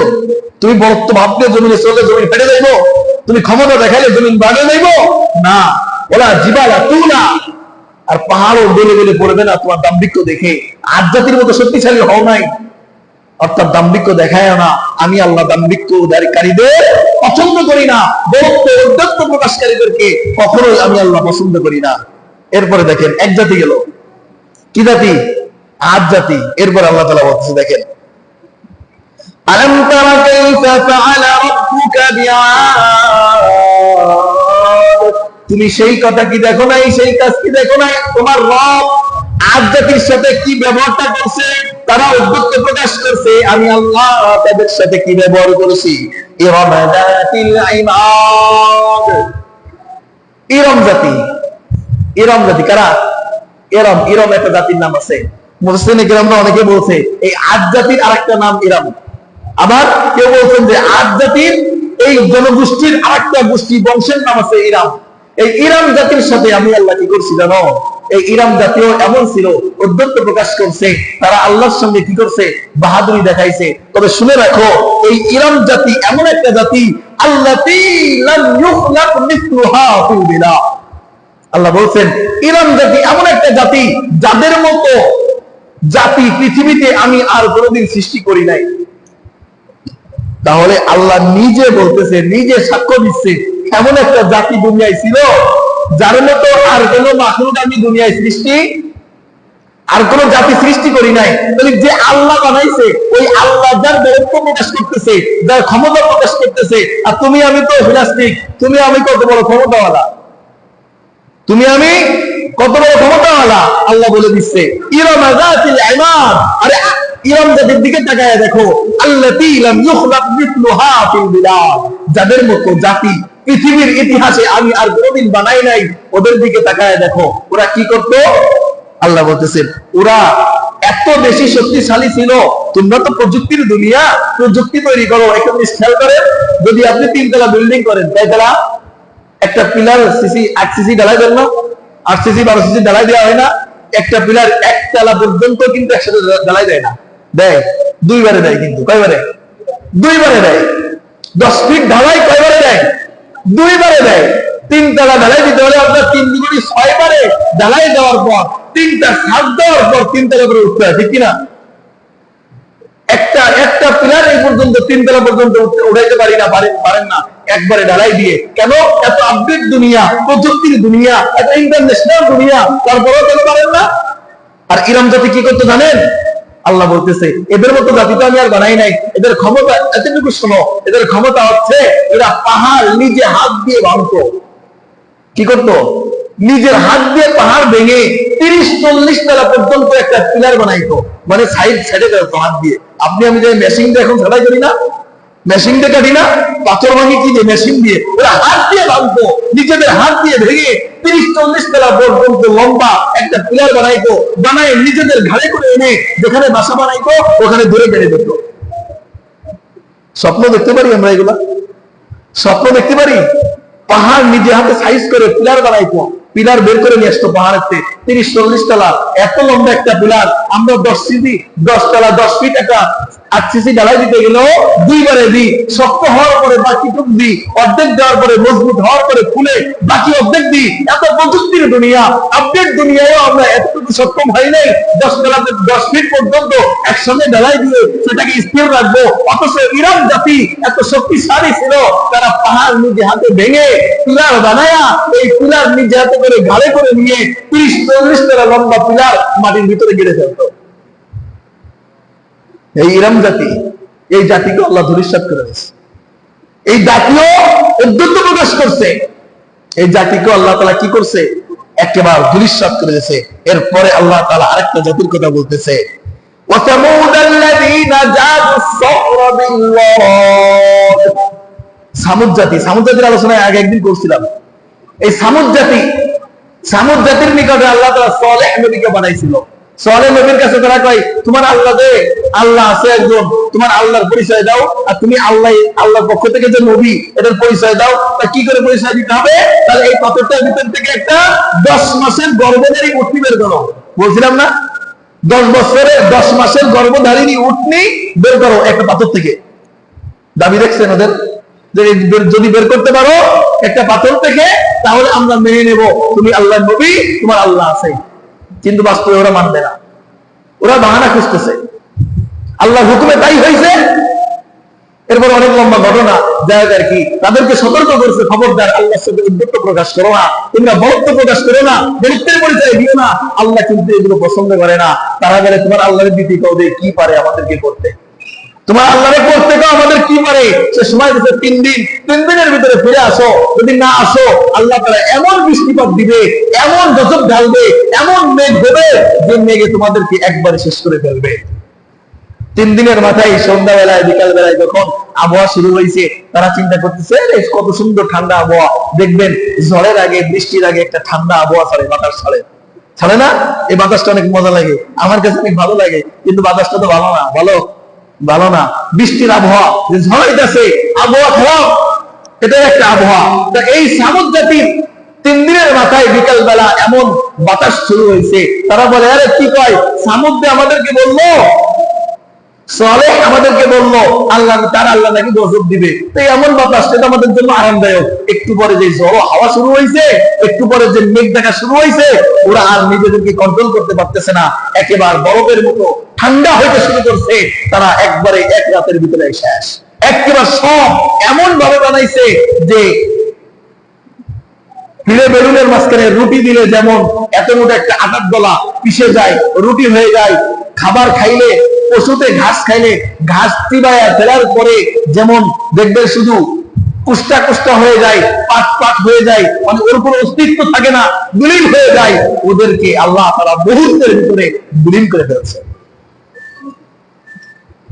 তুমি বরত্ব ভাবলে জমিনে চললে জমিন ফেটে যাইবো? তুমি ক্ষমতা দেখাইলে জমিন বাড়ে যাইবো না। ওলা জিবালা তুলা, আর পাহাড়ও গলে গলে পড়বে না তোমার দাম্ভিক্য দেখে। আদ জাতির মতো শক্তিশালী হও নাই, অর্থাৎ দাম্ভিক্য দেখায় না। আমি আল্লাহ দাম্ভিক্যকারীদের পছন্দ করি না, বরত্ব উদ্যত্ত প্রকাশকারীদেরকে কখনোই আমি আল্লাহ পছন্দ করি না। এরপরে দেখেন এক জাতি গেল, কি জাতি? আদ জাতি। এরপর আল্লাহ তাআলা বলতেছে, দেখেন, আলাম তারা কাইফা ফাআলা রাব্বুকা বিআদ। তুমি সেই কথা কি দেখো নাই? সেই কাজ কি দেখো নাই? তোমার রব আদ জাতির সাথে কি ব্যবহারটা করছে? তারা উদ্যত্ত প্রকাশ করছে, আমি আল্লাহ তাদের সাথে কি ব্যবহার করেছি। ইরম যাতিল ইমাদ। ইরম জাতি। ইরম জাতি কারা? ইরম। ইরম একটা জাতির নাম আছে। মুফাসসিরিনে কিরামরা অনেকে বলছে এই আদ জাতির আরেকটা নাম ইরম। আবার কেউ বলছেন যে আদ জাতির এই জনগোষ্ঠীর আরেকটা গোষ্ঠী বংশের নাম আছে ইরাম। এই ইরাম জাতির সাথে আমি আল্লাহ কি করছি জানো? এই ইরাম জাতীয় এমন ছিল, উদ্যত্ত প্রকাশ করছে, তারা আল্লাহর সঙ্গে কি করছে? বাহাদুরি দেখাইছে। তবে শুনে রাখো, এই ইরাম জাতি এমন একটা জাতি, আল্লাতী লাম ইউখলাক মিসলুহা ফিল বিলাদ। আল্লাহ বলছেন ইরাম জাতি এমন একটা জাতি, যাদের মতো জাতি পৃথিবীতে আমি আর কোনোদিন সৃষ্টি করি নাই। তাহলে আল্লাহ নিজে বলতেছে, নিজে সাক্ষ্য দিচ্ছে, এমন একটা জাতি দুনিয়ায় ছিল যার মতো আর কোন মাখলুক আমি দুনিয়ায় সৃষ্টি, আর কোন জাতি সৃষ্টি করি নাই। তাহলে যে আল্লাহ বানাইছে, ওই আল্লাহ যার বরত্ব প্রকাশ করতেছে, যার ক্ষমতা প্রকাশ করতেছে, আর তুমি আমি তো প্লাস্টিক। তুমি আমি কত বড় ক্ষমতাওয়ালা, তুমি আমি কত বড় ক্ষমতাওয়ালা। আল্লাহ বলে দিচ্ছে ইরম যাতিল ইমাদ। আরে ইরম জাতির দিকে তাকায় দেখো, আল্লাতী লাম ইউখলাক মিসলুহা ফিল বিলাদ। যাদের মতো জাতি পৃথিবীর ইতিহাসে আমি আর কোনোদিন বানাই নাই, ওদের দিকে তাকায় দেখো ওরা কি করত। আল্লাহ বলতেছেন ওরা এত বেশি শক্তিশালী ছিল। তোমরা তো প্রযুক্তির দুনিয়া, প্রযুক্তি তৈরি করো। একটা জিনিস খেয়াল করেন, যদি আপনি 3 তলা বিল্ডিং করেন, কয়তলা? একটা পিলার সিসি 8 সিসি ঢালাই দেন না? 8 সিসি 12 সিসি ঢালাই দেওয়া হয় না? একটা পিলার 1 তলা পর্যন্ত কিন্তু একসাথে ঢালাই দেয় না, দেয় 2 বারে দেয়। কিন্তু কয়বারে? 2 বারে দেয়। 10 ফিট ঢালাই কয়বারে দেয়? 2 বারে দেয়। 3 তলা ঢালাই দিতে হলে আপনার 3 দুগুণে 6 বারে ঢালাই দেওয়ার পর 3টা ছাদ দেওয়ার পর 3 তলা করে উঠতে হয়, ঠিক কিনা? একটা পিলার এই পর্যন্ত 3 তলা পর্যন্ত উঠাইতে পারি না, পারেন না একবারে ঢালাই দিয়ে। কেন? এত আপডেট দুনিয়া, প্রযুক্তির দুনিয়া, এত ইন্টারন্যাশনাল দুনিয়া, তারপরেও কেন পারেন না? আর ইরাম জাতি কি করতে জানেন? আল্লাহ বলতেছে এদের মতো জাতি তো আমি আর বানাই নাই। এদের ক্ষমতা এতটুকু শোনো, এদের ক্ষমতা হচ্ছে এরা পাহাড় নিজে হাত দিয়ে ভাঙতো। কি করতো? নিজের হাত দিয়ে পাহাড় ভেঙে 30-40 তলা পর্যন্ত একটা পিলার বানাইতো, মানে সাইড সাইডে হাত দিয়ে। আপনি আমি যে মেশিন দিয়ে এখন সেটাই করি না, মেশিন দিয়ে কাটি না, পাথর ভাঙি কি যে মেশিন দিয়ে, ওরা হাত দিয়ে ভাঙতো, নিজেদের হাত দিয়ে ভেঙে 30-40 তলা পর্যন্ত লম্বা একটা পিলার বানাইতো, বানায় নিজেদের ঘাড়ে করে এনে যেখানে বাসা বানাইতো ওখানে দূরে বেড়ে যেত। স্বপ্ন দেখতে পারি আমরা, এগুলা স্বপ্ন দেখতে পারি। পাহাড় নিজে হাতে সাইজ করে পিলার বানাইতো, পিলার বের করে নিয়ে আসতো পাহাড়ের 30-40 তলা, এত লম্বা একটা পিলার। আমরা 10 তলা 10 ফিট একটা আরসিসি ঢালাই দিতে গেলেও দুইবারে দিই, শক্ত হওয়ার পরে বাকিটুক দিই, অর্ধেক দেওয়ার পরে মজবুত হওয়ার পরে খুলে বাকি অর্ধেক দিই। এত প্রযুক্তির দুনিয়া, আপডেট দুনিয়ায়ও আমরা এতটুকু সক্ষম হয় নাই 10 তলাতে 10 ফিট পর্যন্ত একসঙ্গে ঢালাই দিয়ে সেটাকে স্থির রাখবো। অথচ ইরান জাতি এত শক্তিশালী ছিল, তারা পাহাড় নিজে হাতে ভেঙে পিলার বানায়া এই পিলার নিজে হাতে করে ঘাড়ে করে নিয়ে 30-40 তলা লম্বা পিলার মাটির ভিতরে গেড়ে ফেলতো। এই ইরাম জাতি, এই জাতিকে আল্লাহ ধূলিসাৎ করে দিয়েছে। এই জাতীয় উদ্যত প্রকাশ করছে, এই জাতিকে আল্লাহ তাআলা কি করছে? একেবারে ধূলিসাৎ করে দিয়েছে। এরপরে আল্লাহ তাআলা আরেকটা জাতির কথা বলতেছে, সামুদ জাতি। সামুদ জাতির আলোচনায় আগে একদিন করছিলাম। এই সামুদ জাতির নিকটে আল্লাহ তাআলা সালেহ নবীকে বানাইছিল। সালেহ নবীর কাছে তারা কয়, তোমার আল্লাহ দে, আল্লাহ আছে একজন, তোমার আল্লাহর পরিচয় দাও, আর তুমি আল্লাহর পক্ষ থেকে যে নবী এটার পরিচয় দাও। তা কি করে পরিচয় দিতে হবে? তাহলে এই পাথরটার ভিতর থেকে একটা 10 মাসের গর্ভধারী উটনি বের করো। বলছিলাম না, 10 মাসের গর্ভধারিণী উটনি বের করো একটা পাথর থেকে। দাবি দেখছেন ওদের, যদি বের করতে পারো একটা পাথর থেকে, তাহলে আমরা মেনে নেব তুমি আল্লাহর নবী, তোমার আল্লাহ আছে। কিন্তু বাস্তবে ওরা মানবে না, ওরা বাহানা খুঁজতেছে। আল্লাহর হুকুমে তাই হয়েছে। এরপর অনেক লম্বা ঘটনা যায় আর কি, তাদেরকে সতর্ক করছে, খবরদার আল্লাহর সাথে উদ্যত প্রকাশ করো না, তোমরা বরত্ব প্রকাশ করো না, বরত্বের পরিচয় দিও না। আল্লাহ কিন্তু এগুলো পছন্দ করে না। তারা বলে, তোমার আল্লাহর দিতে কবে কি পারে আমাদেরকে করতে, তোমার আল্লাহরে করতে তো আমাদের কি পারে। সে সময় দিচ্ছে 3 দিন, 3 দিনের ভিতরে ফিরে আসো। যদি না আসো আল্লাহ তাআলা এমন বৃষ্টিপাত দিবে, এমন গজব ঢালবে, এমন মেঘ দেবে যে মেঘে তোমাদেরকে একবারে শেষ করে ফেলবে। 3 দিনের মাথায় সন্ধ্যাবেলায় বিকাল বেলায় যখন আবহাওয়া শুরু হয়েছে, তারা চিন্তা করতেছে কত সুন্দর ঠান্ডা আবহাওয়া। দেখবেন ঝড়ের আগে, বৃষ্টির আগে একটা ঠান্ডা আবহাওয়া ছাড়ে, বাতাস ছাড়ে না? এই বাতাসটা অনেক মজা লাগে, আমার কাছে অনেক ভালো লাগে। কিন্তু বাতাসটা তো ভালো না, ভালো না। বৃষ্টির আবহাওয়া, যে ঝড় হইতেছে, আবহাওয়া খারাপ, এটা একটা আবহাওয়া। তা এই সামুদ জাতির 3 দিনের মাথায় বিকাল বেলা এমন বাতাস শুরু হয়েছে। তারা বলে, আরে কি কয়, সামুদ আমাদেরকে বললো, সালেহ আমাদেরকে বললো আল্লাহ, তার আল্লাহ নাকি গজব দিবে। তো এমন বাতাস, সেটা আমাদের জন্য আরামদায়ক। একটু পরে যে ঝড়ো হাওয়া শুরু হয়েছে, একটু পরে যে মেঘ দেখা শুরু হয়েছে, ওরা আর নিজেদেরকে কন্ট্রোল করতে পারতেছে না, একেবারে বরফের মতো ঠান্ডা হইতে শুরু করছে। তারা একবারে এক রাতের ভিতরে শেষ। একেবারে সব এমন ভাবে বানাইছে যে হিরে বেলুনের মাঝখানে রুটি দিলে যেমন এত মোটা একটা আটার দলা পিষে যায়, রুটি হয়ে যায়। খাবার খাইলে, পশুতে ঘাস খাইলে, ঘাস চিবায়া ফেলার পরে যেমন দেখবে শুধু কুষ্টা হয়ে যায়, পাট হয়ে যায়, মানে ওর কোনো অস্তিত্ব থাকে না, বিলীন হয়ে যায়। ওদেরকে আল্লাহ তাআলা মুহূর্তের ভিতরে বিলীন করে ফেলছে।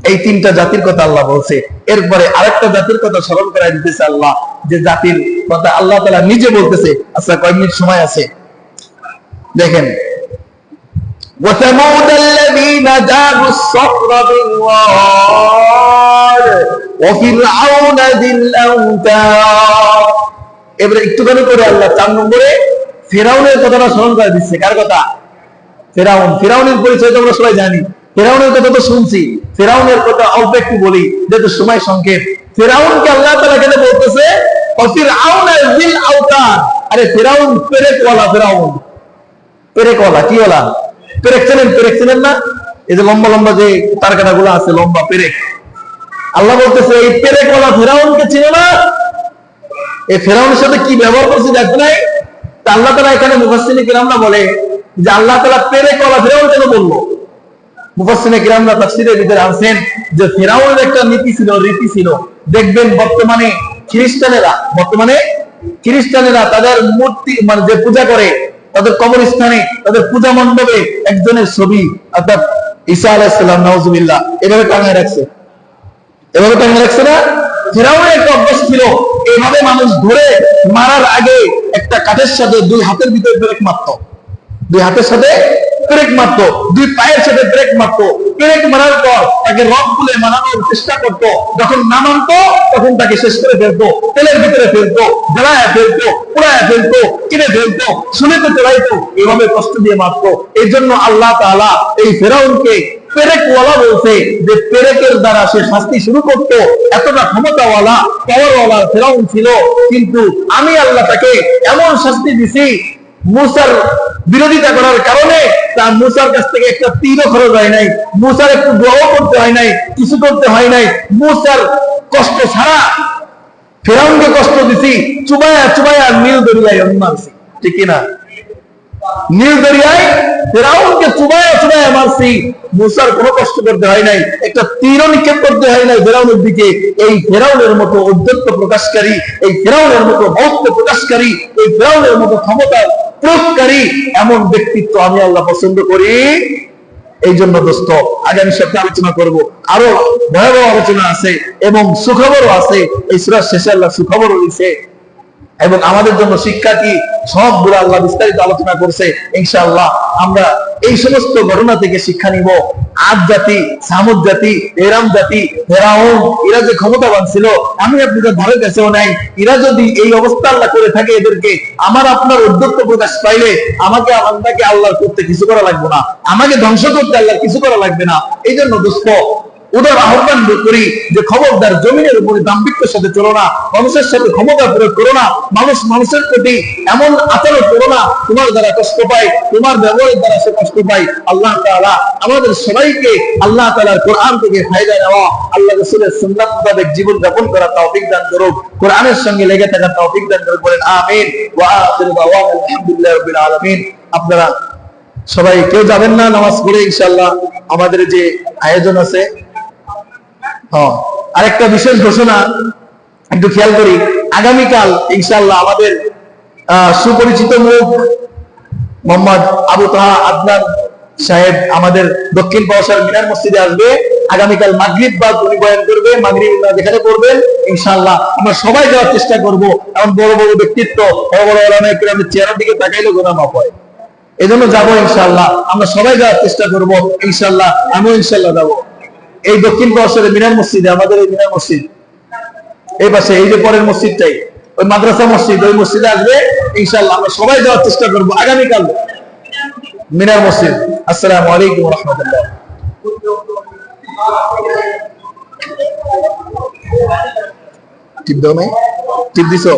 এই 3টা জাতির কথা আল্লাহ বলছে। এরপরে আরেকটা জাতির কথা স্মরণ করাই দিতেছে আল্লাহ, যে জাতির কথা আল্লাহ তাআলা নিজে বলতেছে। আচ্ছা, কয়েক মিনিট সময় আছে, দেখেন। وثمود الذين جابوا الصخر بالواد وفرعون ذي الاوتاد। এবারে একটুখানি করে আল্লাহ 4 নম্বরে ফিরাউনের কথাটা স্মরণ করে দিচ্ছে। কার কথা? ফিরাউনের পরিচয় তো আমরা সবাই জানি, ফিরাউনের কথা তো শুনছি। ফিরাউনের কথা অল্প একটু বলি, যেহেতু সময় সংক্ষেপ। ফিরাউনকে আল্লাহ তাআলা কেন বলতেছে ফিরআউন যিল আওতাদ? আরে ফিরাউন পেরেকওয়ালা, ফিরাউন পেরেকওয়ালা। কি ওলা? পেরেক চেনেন না? এই যে লম্বা লম্বা যে তারকাটা গুলো আছে, লম্বা পেরেক। আল্লাহ বলতেছে এই পেরেকওয়ালা ফিরাউনকে চিনো না? এই ফিরাউনের সাথে কি ব্যবহার করছে দেখো নাই? তা আল্লাহ তাআলা এখানে মুফাসসিরিনে কিরামরা বলে যে আল্লাহ তাআলা পেরেকওয়ালা ফিরাউন কেন বললো? মুফাসসিরিনে কিরামরা তাফসীরের ভিতরে আনছেন যে ফিরাউনের একটা নীতি ছিল, রীতি ছিল। দেখবেন বর্তমানে খ্রিস্টানেরা তাদের মূর্তি মানে যে পূজা করে, তাদের কবরস্থানে, তাদের পূজা মণ্ডপে একজনের ছবি অর্থাৎ ঈসা আলাইহিস সালাম নাউজুবিল্লাহ এভাবে টাঙায় রাখছে। এভাবে টাঙায় রাখছে না? ফেরাউনের একটা অভ্যাস ছিল, এইভাবে মানুষ ধরে মারার আগে একটা কাঠের সাথে দুই হাতের ভিতরে ব্রেক মারতো, দুই হাতের সাথে ব্রেক মারতো, দুই পায়ের সাথে ব্রেক মারতো। ব্রেক মারার পর তাকে রক বলে মানানোর চেষ্টা করতো। যখন না মানতো তখন তাকে শেষ করে ফেলতো, তেলের ভিতরে ফেলতো, জ্বালায় ফেলতো, পোড়ায় ফেলতো, কিনে ফেলতো, শুনেতে চড়াইতো, এভাবে কষ্ট দিয়ে মারতো। এই জন্য আল্লাহ তাআলা এই ফেরাউনকে পেরেকওয়ালা বলছে, যে পেরেকের দ্বারা সে শাস্তি শুরু করতো। এতটা ক্ষমতাওয়ালা পাওয়ারওয়ালা ফেরাউন ছিল, কিন্তু আমি আল্লাহ তাকে এমন শাস্তি দিছি, মুসার বিরোধিতা করার কারণে তার মুসার কাছ থেকে একটা তীরও খরচ হয় নাই, মুসার একটু দোয়াও করতে হয় নাই, কিছু করতে হয় নাই। মুসার কষ্ট ছাড়া ফেরাউনকে কষ্ট দিছি, চুবায়া চুবায়া নীল দরিয়ায় মারছি, ঠিক কিনা? নীল দরিয়ায় ফেরাউনকে চুবায়া চুবায়া মারছি, মুসার কোনো কষ্ট করতে হয় নাই, একটা তীরও নিক্ষেপ করতে হয় নাই ফেরাউনের দিকে। এই ফেরাউনের মতো ঔদ্ধত্য প্রকাশকারী, এই ফেরাউনের মতো মহত্ব প্রকাশকারী, এই ফেরাউনের মতো ক্ষমতা প্রয়োগকারী এমন ব্যক্তিত্ব আমি আল্লাহ পছন্দ করি। এই জন্য দোস্ত, আগামী সপ্তাহে আলোচনা করব, আরো ভয়াবহ আলোচনা আছে এবং সুখবরও আছে। এই সূরার শেষে আল্লাহ সুখবরও দিয়েছে এবং আমাদের জন্য শিক্ষা কি সবগুলো আল্লাহ বিস্তারিত আলোচনা করছে। ইনশাআল্লাহ আমরা এই সমস্ত ঘটনা থেকে শিক্ষা নিব। আদ জাতি, সামুদ জাতি, এরাম জাতি, ফেরাউন, এরা যে ক্ষমতাবান ছিল, আমি আপনাদের ধারে কাছেও নাই। এরা যদি এই অবস্থা আল্লাহ করে থাকে এদেরকে, আমার আপনার উদ্যোক্ত প্রকাশ পাইলে আমাকে আপনাকে আল্লাহ করতে কিছু করা লাগবে না, আমাকে ধ্বংস করতে আল্লাহ কিছু করা লাগবে না। এই জন্য দোস্ত উদার আহ্বান করি যে খবরদার জমিনের উপরে দাম্ভিক্যের সাথে চলো না, মানুষের সাথে ক্ষমতা প্রয়োগ করো না, মানুষ মানুষের প্রতি এমন আচরণ করো না তোমার দ্বারা কষ্ট পায়, তোমার ব্যবহারের দ্বারা সে কষ্ট পায়। আল্লাহ তাআলা আমাদের সবাইকে আল্লাহ তাআলার কোরআন থেকে ফায়দা নেওয়া, আল্লাহ রাসূলের সুন্নাত মোতাবেক জীবন যাপন করার তৌফিক দান করুক, কোরআনের সঙ্গে লেগে থাকার তৌফিক দান করুক, বলেন আমিন। ওয়া আখিরু দাওয়ানা আলহামদুলিল্লাহি রাব্বিল আলামিন। আপনারা সবাই কেউ যাবেন না নামাজ পড়ে, ইনশাআল্লাহ আমাদের যে আয়োজন আছে। আরেকটা বিশেষ ঘোষণা একটু খেয়াল করি, আগামীকাল ইনশাআল্লাহ আমাদের সুপরিচিত মুখ মোহাম্মদ আবু তাহা আদনান সাহেব আমাদের দক্ষিণ পাওয়াসার মিনার মসজিদে আসবে। আগামীকাল মাগরিব বাদ উনি বয়ান করবে, মাগরিব যেখানে করবেন ইনশাআল্লাহ আমরা সবাই যাওয়ার চেষ্টা করব। এমন বড় বড় ব্যক্তিত্ব, বড় বড় ওলামায়ে কেরামের চেহারার দিকে তাকাইলে গোনা মাফ হয়, এই জন্য যাবো ইনশাআল্লাহ, আমরা সবাই যাওয়ার চেষ্টা করব ইনশাআল্লাহ, আমিও ইনশাআল্লাহ যাবো। এই দক্ষিণ পাওয়াসারের মিনার মসজিদে, আমাদের এই মিনার মসজিদ এই পাশে, এই যে পরের মসজিদটাই ওই মাদ্রাসা মসজিদ, ওই মসজিদে আসবে ইনশাআল্লাহ, আমরা সবাই যাওয়ার চেষ্টা করব আগামীকাল মিনার মসজিদ। আসসালামু আলাইকুম ওয়া রাহমাতুল্লাহ। টিপ দাও নাই? টিপ দিছো?